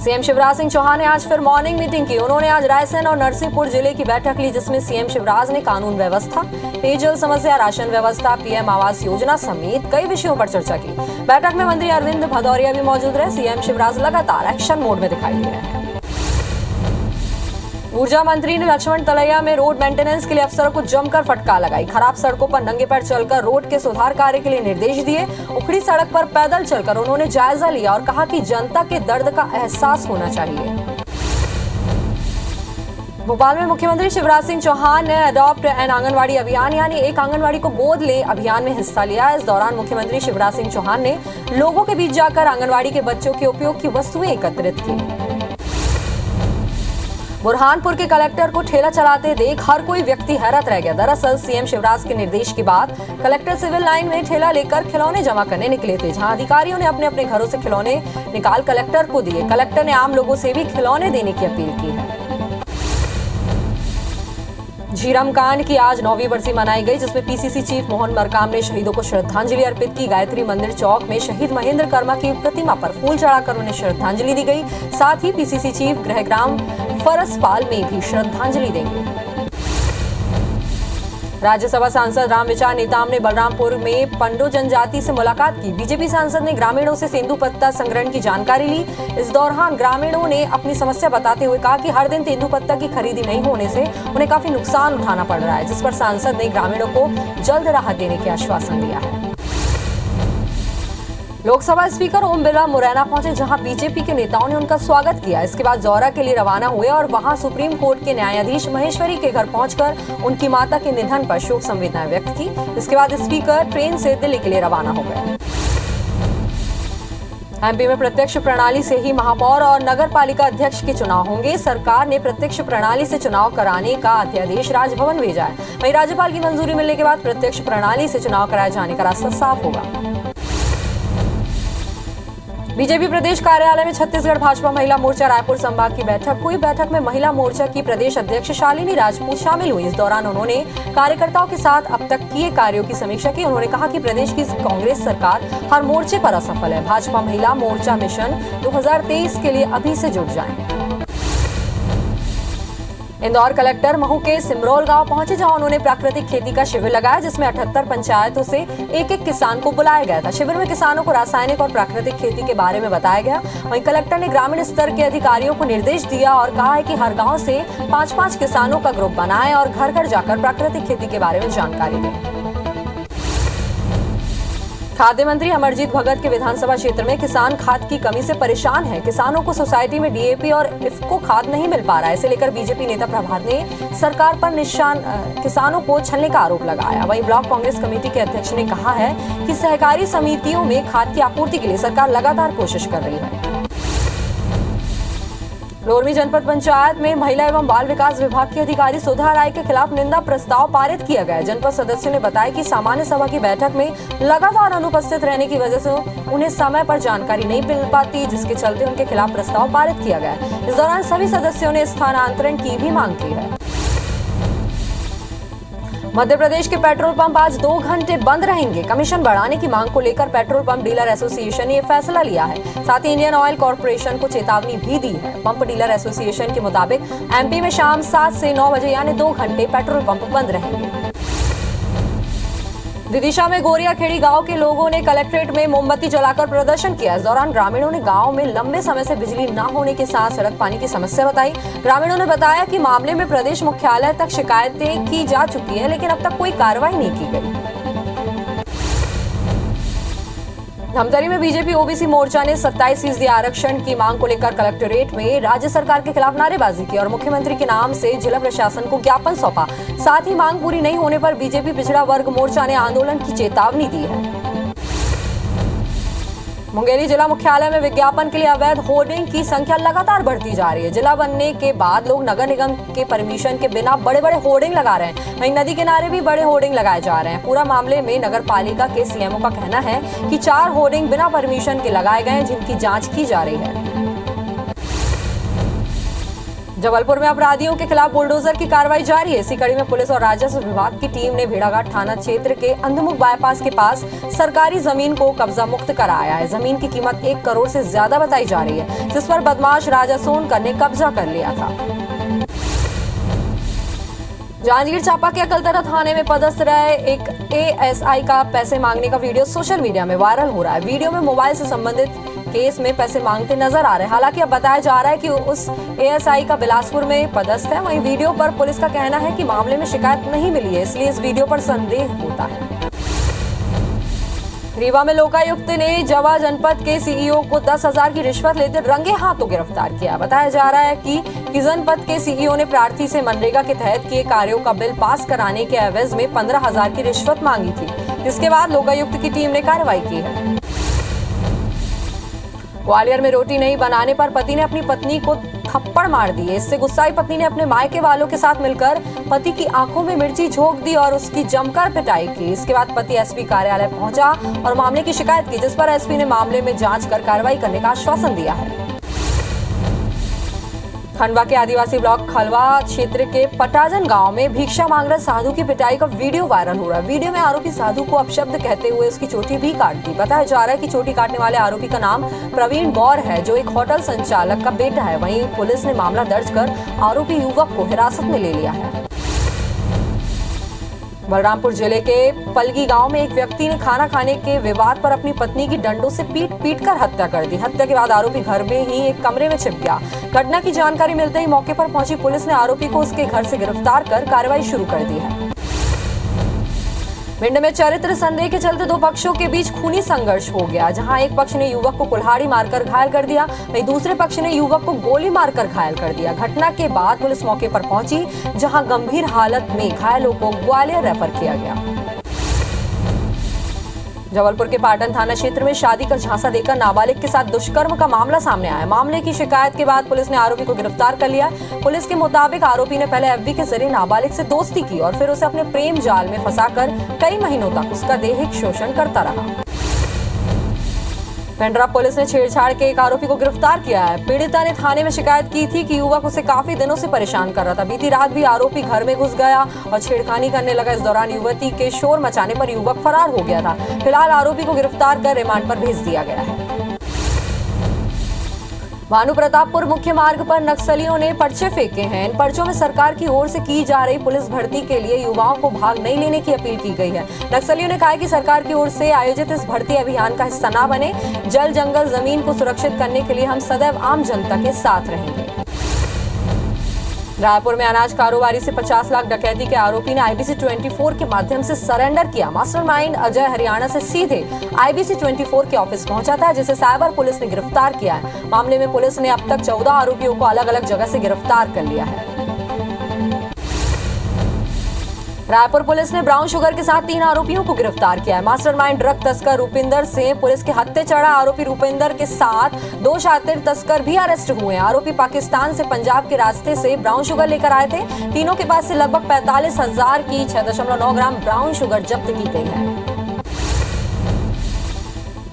सीएम शिवराज सिंह चौहान ने आज फिर मॉर्निंग मीटिंग की। उन्होंने आज रायसेन और नरसिंहपुर जिले की बैठक ली, जिसमें सीएम शिवराज ने कानून व्यवस्था, पेयजल समस्या, राशन व्यवस्था, पीएम आवास योजना समेत कई विषयों पर चर्चा की। बैठक में मंत्री अरविंद भदौरिया भी मौजूद रहे। सीएम शिवराज लगातार एक्शन मोड में दिखाई दे रहे हैं। ऊर्जा मंत्री ने लक्ष्मण तलैया में रोड मेंटेनेंस के लिए अफसरों को जमकर फटकार लगाई। खराब सड़कों पर नंगे पैर चलकर रोड के सुधार कार्य के लिए निर्देश दिए। उखड़ी सड़क पर पैदल चलकर उन्होंने जायजा लिया और कहा कि जनता के दर्द का एहसास होना चाहिए। भोपाल में मुख्यमंत्री शिवराज सिंह चौहान ने अडॉप्ट एन आंगनवाड़ी अभियान यानी एक आंगनवाड़ी को गोद ले अभियान में हिस्सा लिया। इस दौरान मुख्यमंत्री शिवराज सिंह चौहान ने लोगों के बीच जाकर आंगनवाड़ी के बच्चों के उपयोग की वस्तुएं एकत्रित की। बुरहानपुर के कलेक्टर को ठेला चलाते देख हर कोई व्यक्ति हैरत रह गया। दरअसल सीएम शिवराज के निर्देश के बाद कलेक्टर सिविल लाइन में ठेला लेकर खिलौने जमा करने निकले थे, जहां अधिकारियों ने अपने अपने घरों से खिलौने निकाल कलेक्टर को दिए। कलेक्टर ने आम लोगों से भी खिलौने देने की अपील की है। झीरम कांड की आज 9वीं बरसी मनाई गई, जिसमें पीसीसी चीफ मोहन मरकाम ने शहीदों को श्रद्धांजलि अर्पित की। गायत्री मंदिर चौक में शहीद महेंद्र कर्मा की प्रतिमा पर फूल चढ़ाकर उन्हें श्रद्धांजलि दी गई। साथ ही पीसीसी चीफ गृहग्राम फरसपाल में भी श्रद्धांजलि देंगे। राज्यसभा सांसद रामविचार नेताम ने बलरामपुर में पंडो जनजाति से मुलाकात की। बीजेपी सांसद ने ग्रामीणों से तेंदुपत्ता संग्रहण की जानकारी ली। इस दौरान ग्रामीणों ने अपनी समस्या बताते हुए कहा कि हर दिन तेंदुपत्ता की खरीदी नहीं होने से उन्हें काफी नुकसान उठाना पड़ रहा है, जिस पर सांसद ने ग्रामीणों को जल्द राहत देने का आश्वासन दिया है। लोकसभा स्पीकर ओम बिरला मुरैना पहुंचे, जहां बीजेपी के नेताओं ने उनका स्वागत किया। इसके बाद जौरा के लिए रवाना हुए और वहां सुप्रीम कोर्ट के न्यायाधीश महेश्वरी के घर पहुंचकर उनकी माता के निधन पर शोक संवेदनाएं व्यक्त की। इसके बाद स्पीकर ट्रेन से दिल्ली के लिए रवाना हो गए। एमपी में प्रत्यक्ष प्रणाली से ही महापौर और नगर पालिका अध्यक्ष के चुनाव होंगे। सरकार ने प्रत्यक्ष प्रणाली से चुनाव कराने का अध्यादेश राजभवन भेजा है। वहीं राज्यपाल की मंजूरी मिलने के बाद प्रत्यक्ष प्रणाली से चुनाव कराए जाने का रास्ता साफ होगा। बीजेपी प्रदेश कार्यालय में छत्तीसगढ़ भाजपा महिला मोर्चा रायपुर संभाग की बैठक हुई। बैठक में महिला मोर्चा की प्रदेश अध्यक्ष शालिनी राजपूत शामिल हुई। इस दौरान उन्होंने कार्यकर्ताओं के साथ अब तक किए कार्यों की समीक्षा की। उन्होंने कहा कि प्रदेश की कांग्रेस सरकार हर मोर्चे पर असफल है। भाजपा महिला मोर्चा मिशन 2023 के लिए अभी से जुट जाएं। इंदौर कलेक्टर महू के सिमरोल गांव पहुंचे, जहां उन्होंने प्राकृतिक खेती का शिविर लगाया, जिसमें 78 पंचायतों से एक किसान को बुलाया गया था। शिविर में किसानों को रासायनिक और प्राकृतिक खेती के बारे में बताया गया। वहीं कलेक्टर ने ग्रामीण स्तर के अधिकारियों को निर्देश दिया और कहा है कि हर गांव से 5-5 किसानों का ग्रुप बनाएं और घर घर जाकर प्राकृतिक खेती के बारे में जानकारी दें। खाद्य मंत्री अमरजीत भगत के विधानसभा क्षेत्र में किसान खाद की कमी से परेशान है। किसानों को सोसाइटी में डीएपी और इफ्को खाद नहीं मिल पा रहा है। इसे लेकर बीजेपी नेता प्रभात ने सरकार पर किसानों को छलने का आरोप लगाया। वहीं ब्लॉक कांग्रेस कमेटी के अध्यक्ष ने कहा है कि सहकारी समितियों में खाद की आपूर्ति के लिए सरकार लगातार कोशिश कर रही है। लोरमी जनपद पंचायत में महिला एवं बाल विकास विभाग के अधिकारी सुधा राय के खिलाफ निंदा प्रस्ताव पारित किया गया। जनपद सदस्यों ने बताया कि सामान्य सभा की बैठक में लगातार अनुपस्थित रहने की वजह से उन्हें समय पर जानकारी नहीं मिल पाती, जिसके चलते उनके खिलाफ प्रस्ताव पारित किया गया। इस दौरान सभी सदस्यों ने स्थानांतरण की भी मांग की है। मध्य प्रदेश के पेट्रोल पंप आज 2 घंटे बंद रहेंगे। कमीशन बढ़ाने की मांग को लेकर पेट्रोल पंप डीलर एसोसिएशन ने यह फैसला लिया है। साथ ही इंडियन ऑयल कॉर्पोरेशन को चेतावनी भी दी है। पंप डीलर एसोसिएशन के मुताबिक एमपी में शाम 7 से 9 बजे यानी 2 घंटे पेट्रोल पंप बंद रहेंगे। विदिशा में गोरियाखेड़ी गांव के लोगों ने कलेक्ट्रेट में मोमबत्ती जलाकर प्रदर्शन किया। इस दौरान ग्रामीणों ने गांव में लंबे समय से बिजली न होने के साथ सड़क पानी की समस्या बताई। ग्रामीणों ने बताया कि मामले में प्रदेश मुख्यालय तक शिकायतें की जा चुकी है, लेकिन अब तक कोई कार्रवाई नहीं की गई। धमतरी में बीजेपी ओबीसी मोर्चा ने 27% आरक्षण की मांग को लेकर कलेक्टोरेट में राज्य सरकार के खिलाफ नारेबाजी की और मुख्यमंत्री के नाम से जिला प्रशासन को ज्ञापन सौंपा। साथ ही मांग पूरी नहीं होने पर बीजेपी पिछड़ा वर्ग मोर्चा ने आंदोलन की चेतावनी दी है। मुंगेरी जिला मुख्यालय में विज्ञापन के लिए अवैध होर्डिंग की संख्या लगातार बढ़ती जा रही है। जिला बनने के बाद लोग नगर निगम के परमिशन के बिना बड़े-बड़े होर्डिंग लगा रहे हैं। वहीं नदी किनारे भी बड़े होर्डिंग लगाए जा रहे हैं। पूरा मामले में नगर पालिका के सीएमओ का कहना है कि 4 होर्डिंग बिना परमिशन के लगाए गए हैं, जिनकी जांच की जा रही है। जबलपुर में अपराधियों के खिलाफ बुलडोजर की कार्रवाई जारी है। इसी कड़ी में पुलिस और राजस्व विभाग की टीम ने भेड़ाघाट थाना क्षेत्र के अंधमुख बाईपास के पास सरकारी जमीन को कब्जा मुक्त कराया है। जमीन की कीमत 1 करोड़ से ज्यादा बताई जा रही है, जिस पर बदमाश राजा सोनकर ने कब्जा कर लिया था। जांजगीर चांपा के अकलतरा थाने में पदस्थ रहे एक एएसआई का पैसे मांगने का वीडियो सोशल मीडिया में वायरल हो रहा है। वीडियो में मोबाइल से संबंधित केस में पैसे मांगते नजर आ रहे हैं। हालांकि अब बताया जा रहा है कि उस एएसआई का बिलासपुर में पदस्थ है। वहीं वीडियो पर पुलिस का कहना है कि मामले में शिकायत नहीं मिली है, इसलिए इस वीडियो पर संदेह होता है। रीवा में लोकायुक्त ने जवा जनपद के सीईओ को 10,000 की रिश्वत लेते रंगे हाथों गिरफ्तार किया। बताया जा रहा है कि जनपद के सीईओ ने प्रार्थी से मनरेगा के तहत किए कार्यों का बिल पास कराने के एवज में 15,000 की रिश्वत मांगी थी, जिसके बाद लोकायुक्त की टीम ने कार्रवाई की है। ग्वालियर में रोटी नहीं बनाने पर पति ने अपनी पत्नी को थप्पड़ मार दिए। इससे गुस्साई पत्नी ने अपने मायके वालों के साथ मिलकर पति की आंखों में मिर्ची झोंक दी और उसकी जमकर पिटाई की। इसके बाद पति एसपी कार्यालय पहुंचा और मामले की शिकायत की, जिस पर एसपी ने मामले में जांच कर कार्रवाई करने का आश्वासन दिया है। खंडवा के आदिवासी ब्लॉक खलवा क्षेत्र के पटाजन गांव में भिक्षा मांग रहे साधु की पिटाई का वीडियो वायरल हो रहा है। वीडियो में आरोपी साधु को अपशब्द कहते हुए उसकी चोटी भी काट दी। बताया जा रहा है कि चोटी काटने वाले आरोपी का नाम प्रवीण गौर है, जो एक होटल संचालक का बेटा है। वहीं पुलिस ने मामला दर्ज कर आरोपी युवक को हिरासत में ले लिया है। बलरामपुर जिले के पलगी गांव में एक व्यक्ति ने खाना खाने के विवाद पर अपनी पत्नी की डंडों से पीट कर हत्या कर दी। हत्या के बाद आरोपी घर में ही एक कमरे में छिप गया। घटना की जानकारी मिलते ही मौके पर पहुंची पुलिस ने आरोपी को उसके घर से गिरफ्तार कर कार्रवाई शुरू कर दी है। भिंड में चरित्र संदेह के चलते दो पक्षों के बीच खूनी संघर्ष हो गया, जहां एक पक्ष ने युवक को कुल्हाड़ी मारकर घायल कर दिया, वहीं दूसरे पक्ष ने युवक को गोली मारकर घायल कर दिया। घटना के बाद पुलिस मौके पर पहुंची, जहां गंभीर हालत में घायलों को ग्वालियर रेफर किया गया। जबलपुर के पाटन थाना क्षेत्र में शादी का झांसा देकर नाबालिग के साथ दुष्कर्म का मामला सामने आया। मामले की शिकायत के बाद पुलिस ने आरोपी को गिरफ्तार कर लिया। पुलिस के मुताबिक आरोपी ने पहले एफबी के जरिए नाबालिग से दोस्ती की और फिर उसे अपने प्रेम जाल में फंसाकर कई महीनों तक उसका दैहिक शोषण करता रहा। पेंड्रा पुलिस ने छेड़छाड़ के एक आरोपी को गिरफ्तार किया है। पीड़िता ने थाने में शिकायत की थी कि युवक उसे काफी दिनों से परेशान कर रहा था। बीती रात भी आरोपी घर में घुस गया और छेड़खानी करने लगा। इस दौरान युवती के शोर मचाने पर युवक फरार हो गया था। फिलहाल आरोपी को गिरफ्तार कर रिमांड पर भेज दिया गया है। भानु प्रतापपुर मुख्य मार्ग पर नक्सलियों ने पर्चे फेंके हैं। इन पर्चों में सरकार की ओर से की जा रही पुलिस भर्ती के लिए युवाओं को भाग नहीं लेने की अपील की गई है। नक्सलियों ने कहा है कि सरकार की ओर से आयोजित इस भर्ती अभियान का हिस्सा न बने। जल जंगल जमीन को सुरक्षित करने के लिए हम सदैव आम जनता के साथ रहेंगे। रायपुर में अनाज कारोबारी से 50 लाख डकैती के आरोपी ने IBC 24 के माध्यम से सरेंडर किया। मास्टरमाइंड अजय हरियाणा से सीधे IBC 24 के ऑफिस पहुंचा था, जिसे साइबर पुलिस ने गिरफ्तार किया है। मामले में पुलिस ने अब तक 14 आरोपियों को अलग अलग जगह से गिरफ्तार कर लिया है। रायपुर पुलिस ने ब्राउन शुगर के साथ 3 आरोपियों को गिरफ्तार किया है। मास्टरमाइंड ड्रग तस्कर रूपिंदर सिंह पुलिस के हत्थे चढ़ा। आरोपी रूपिंदर के साथ 2 शातिर तस्कर भी अरेस्ट हुए हैं। आरोपी पाकिस्तान से पंजाब के रास्ते से ब्राउन शुगर लेकर आए थे। तीनों के पास से लगभग 45,000 की 6.9 ग्राम ब्राउन शुगर जब्त की गई है।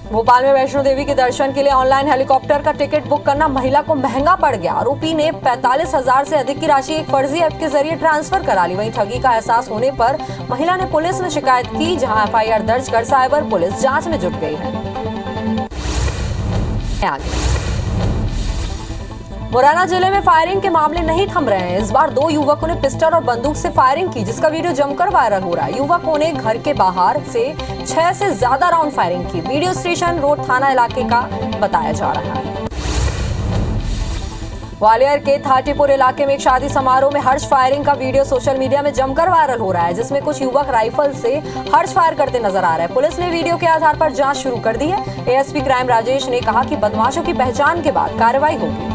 भोपाल में वैष्णो देवी के दर्शन के लिए ऑनलाइन हेलीकॉप्टर का टिकट बुक करना महिला को महंगा पड़ गया। आरोपी ने 45,000 से अधिक की राशि एक फर्जी ऐप के जरिए ट्रांसफर करा ली। वहीं ठगी का एहसास होने पर महिला ने पुलिस में शिकायत की, जहां FIR दर्ज कर साइबर पुलिस जांच में जुट गई है। मुरैना जिले में फायरिंग के मामले नहीं थम रहे हैं। इस बार 2 युवकों ने पिस्टल और बंदूक से फायरिंग की, जिसका वीडियो जमकर वायरल हो रहा है। युवकों ने घर के बाहर से 6 से ज्यादा राउंड फायरिंग की। वीडियो स्टेशन रोड थाना इलाके का बताया जा रहा है। ग्वालियर के थाटीपुर इलाके में एक शादी समारोह में हर्ष फायरिंग का वीडियो सोशल मीडिया में जमकर वायरल हो रहा है, जिसमें कुछ युवक राइफल से हर्ष फायर करते नजर आ रहे हैं। पुलिस ने वीडियो के आधार पर जांच शुरू कर दी है। ASP क्राइम राजेश ने कहा कि बदमाशों की पहचान के बाद कार्रवाई होगी।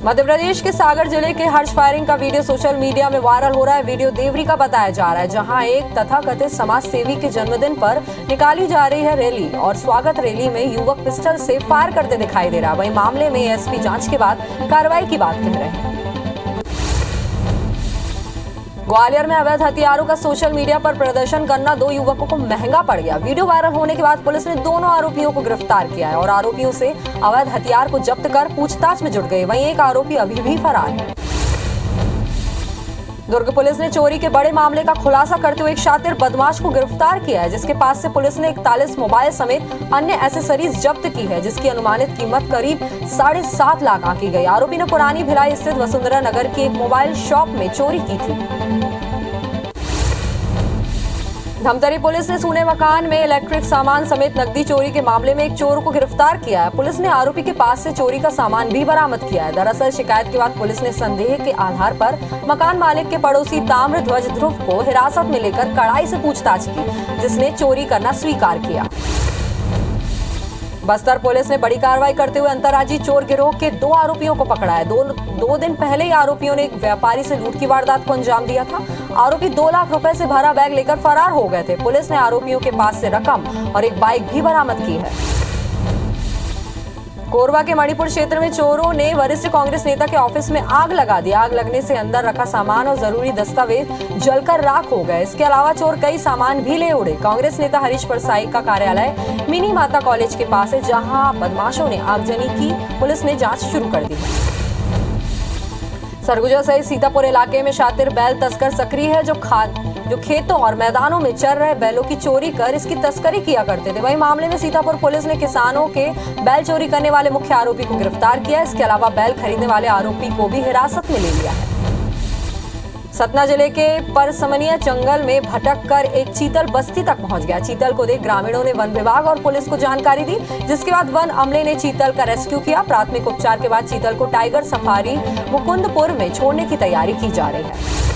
मध्य प्रदेश के सागर जिले के हर्ष फायरिंग का वीडियो सोशल मीडिया में वायरल हो रहा है। वीडियो देवरी का बताया जा रहा है, जहां एक तथाकथित समाज सेवी के जन्मदिन पर निकाली जा रही है रैली और स्वागत रैली में युवक पिस्टल से फायर करते दिखाई दे रहा है। वहीं मामले में ASP जांच के बाद कार्रवाई की बात कह रहे हैं। ग्वालियर में अवैध हथियारों का सोशल मीडिया पर प्रदर्शन करना 2 युवकों को महंगा पड़ गया। वीडियो वायरल होने के बाद पुलिस ने दोनों आरोपियों को गिरफ्तार किया है और आरोपियों से अवैध हथियार को जब्त कर पूछताछ में जुट गए। वहीं एक आरोपी अभी भी फरार है। दुर्ग पुलिस ने चोरी के बड़े मामले का खुलासा करते हुए एक शातिर बदमाश को गिरफ्तार किया है, जिसके पास से पुलिस ने 41 मोबाइल समेत अन्य एसेसरीज जब्त की है, जिसकी अनुमानित कीमत करीब 7.5 लाख आंकी गई। आरोपी ने पुरानी भिलाई स्थित वसुंधरा नगर की एक मोबाइल शॉप में चोरी की थी। धमतरी पुलिस ने सूने मकान में इलेक्ट्रिक सामान समेत नकदी चोरी के मामले में एक चोर को गिरफ्तार किया है। पुलिस ने आरोपी के पास से चोरी का सामान भी बरामद किया है। दरअसल शिकायत के बाद पुलिस ने संदेह के आधार पर मकान मालिक के पड़ोसी ताम्र ध्वज ध्रुव को हिरासत में लेकर कड़ाई से पूछताछ की, जिसने चोरी करना स्वीकार किया। बस्तर पुलिस ने बड़ी कार्रवाई करते हुए अंतर्राज्यीय चोर गिरोह के 2 आरोपियों को पकड़ा है। दो दिन पहले ही आरोपियों ने एक व्यापारी से लूट की वारदात को अंजाम दिया था। आरोपी 2 लाख रुपए से भरा बैग लेकर फरार हो गए थे। पुलिस ने आरोपियों के पास से रकम और एक बाइक भी बरामद की है। कोरबा के मणिपुर क्षेत्र में चोरों ने वरिष्ठ कांग्रेस नेता के ऑफिस में आग लगा दी। आग लगने से अंदर रखा सामान और जरूरी दस्तावेज जलकर राख हो गए। इसके अलावा चोर कई सामान भी ले उड़े। कांग्रेस नेता हरीश परसाई का कार्यालय मिनी माता कॉलेज के पास है, जहां बदमाशों ने आगजनी की। पुलिस ने जांच शुरू कर दी है। सरगुजा सहित सीतापुर इलाके में शातिर बैल तस्कर सक्रिय है, जो खेतों और मैदानों में चर रहे बैलों की चोरी कर इसकी तस्करी किया करते थे। वहीं मामले में सीतापुर पुलिस ने किसानों के बैल चोरी करने वाले मुख्य आरोपी को गिरफ्तार किया। इसके अलावा बैल खरीदने वाले आरोपी को भी हिरासत में ले लिया है। सतना जिले के परसमनिया जंगल में भटक कर एक चीतल बस्ती तक पहुंच गया। चीतल को देख ग्रामीणों ने वन विभाग और पुलिस को जानकारी दी, जिसके बाद वन अमले ने चीतल का रेस्क्यू किया। प्राथमिक उपचार के बाद चीतल को टाइगर सफारी मुकुंदपुर में छोड़ने की तैयारी की जा रही है।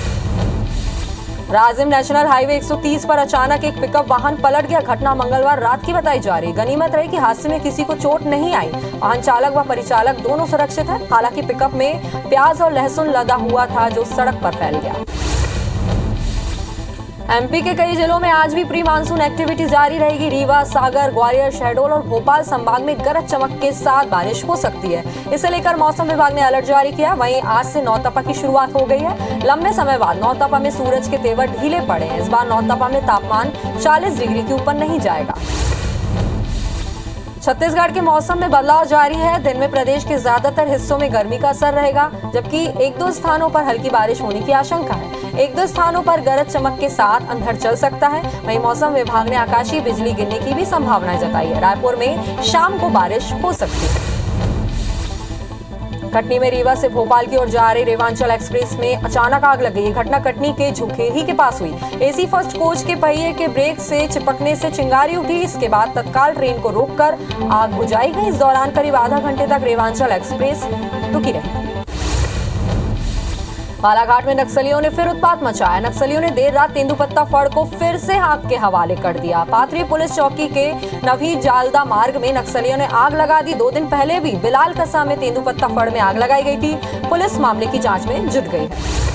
राजिम नेशनल हाईवे 130 पर अचानक एक पिकअप वाहन पलट गया। घटना मंगलवार रात की बताई जा रही। गनीमत रही कि हादसे में किसी को चोट नहीं आई। वाहन चालक व परिचालक दोनों सुरक्षित हैं। हालांकि पिकअप में प्याज और लहसुन लदा हुआ था जो सड़क पर फैल गया। एमपी के कई जिलों में आज भी प्री मानसून एक्टिविटी जारी रहेगी। रीवा, सागर, ग्वालियर, शहडोल और भोपाल संभाग में गरज चमक के साथ बारिश हो सकती है। इसे लेकर मौसम विभाग ने अलर्ट जारी किया। वहीं आज से नौतपा की शुरुआत हो गई है। लंबे समय बाद नौतपा में सूरज के तेवर ढीले पड़े हैं। इस बार नौतपा में तापमान 40 डिग्री के ऊपर नहीं जाएगा। छत्तीसगढ़ के मौसम में बदलाव जारी है। दिन में प्रदेश के ज्यादातर हिस्सों में गर्मी का असर रहेगा, जबकि एक दो स्थानों पर हल्की बारिश होने की आशंका है। एक दो स्थानों पर गरज चमक के साथ अंधड़ चल सकता है। वहीं मौसम विभाग ने आकाशीय बिजली गिरने की भी संभावना जताई है। रायपुर में शाम को बारिश हो सकती है। कटनी में रीवा से भोपाल की ओर जा रही रेवांचल एक्सप्रेस में अचानक आग लग गई। घटना कटनी के झुखेही के पास हुई। एसी फर्स्ट कोच के पहिए के ब्रेक से चिपकने से चिंगारी उठी। इसके बाद तत्काल ट्रेन को रोककर आग बुझाई गई। इस दौरान करीब आधा घंटे तक रेवांचल एक्सप्रेस रुकी रही। बालाघाट में नक्सलियों ने फिर उत्पात मचाया। नक्सलियों ने देर रात तेंदुपत्ता फड़ को फिर से आग के हवाले कर दिया। पाथरी पुलिस चौकी के नवी जालदा मार्ग में नक्सलियों ने आग लगा दी। 2 दिन पहले भी बिलाल कस्सा में तेंदुपत्ता फड़ में आग लगाई गई थी। पुलिस मामले की जांच में जुट गई है।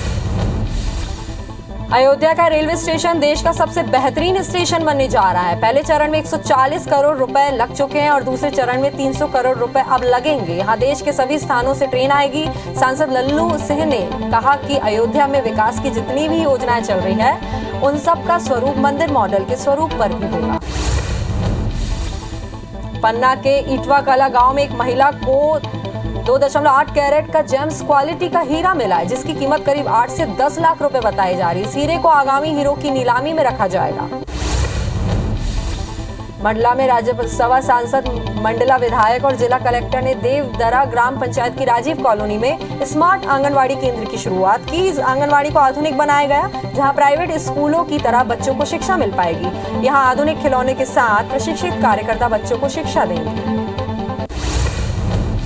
अयोध्या का रेलवे स्टेशन देश का सबसे बेहतरीन स्टेशन बनने जा रहा है। पहले चरण में 140 करोड़ रुपए लग चुके हैं और दूसरे चरण में 300 करोड़ रुपए अब लगेंगे। यहाँ देश के सभी स्थानों से ट्रेन आएगी। सांसद लल्लू सिंह ने कहा कि अयोध्या में विकास की जितनी भी योजनाएं चल रही है, उन सब का स्वरूप मंदिर मॉडल के स्वरूप पर भी होगा। पन्ना के इटवा कला गांव में एक महिला को 2.8 कैरेट का जेम्स क्वालिटी का हीरा मिला है, जिसकी कीमत करीब 8 से 10 लाख रुपए बताई जा रही है। इस हीरे को आगामी हीरो की नीलामी में रखा जाएगा। मंडला में राज्यसभा सांसद, मंडला विधायक और जिला कलेक्टर ने देवदरा ग्राम पंचायत की राजीव कॉलोनी में स्मार्ट आंगनवाड़ी केंद्र की शुरुआत की। इस आंगनवाड़ी को आधुनिक बनाया गया, जहां प्राइवेट स्कूलों की तरह बच्चों को शिक्षा मिल पाएगी। यहां आधुनिक खिलौने के साथ प्रशिक्षित कार्यकर्ता बच्चों को शिक्षा देंगे।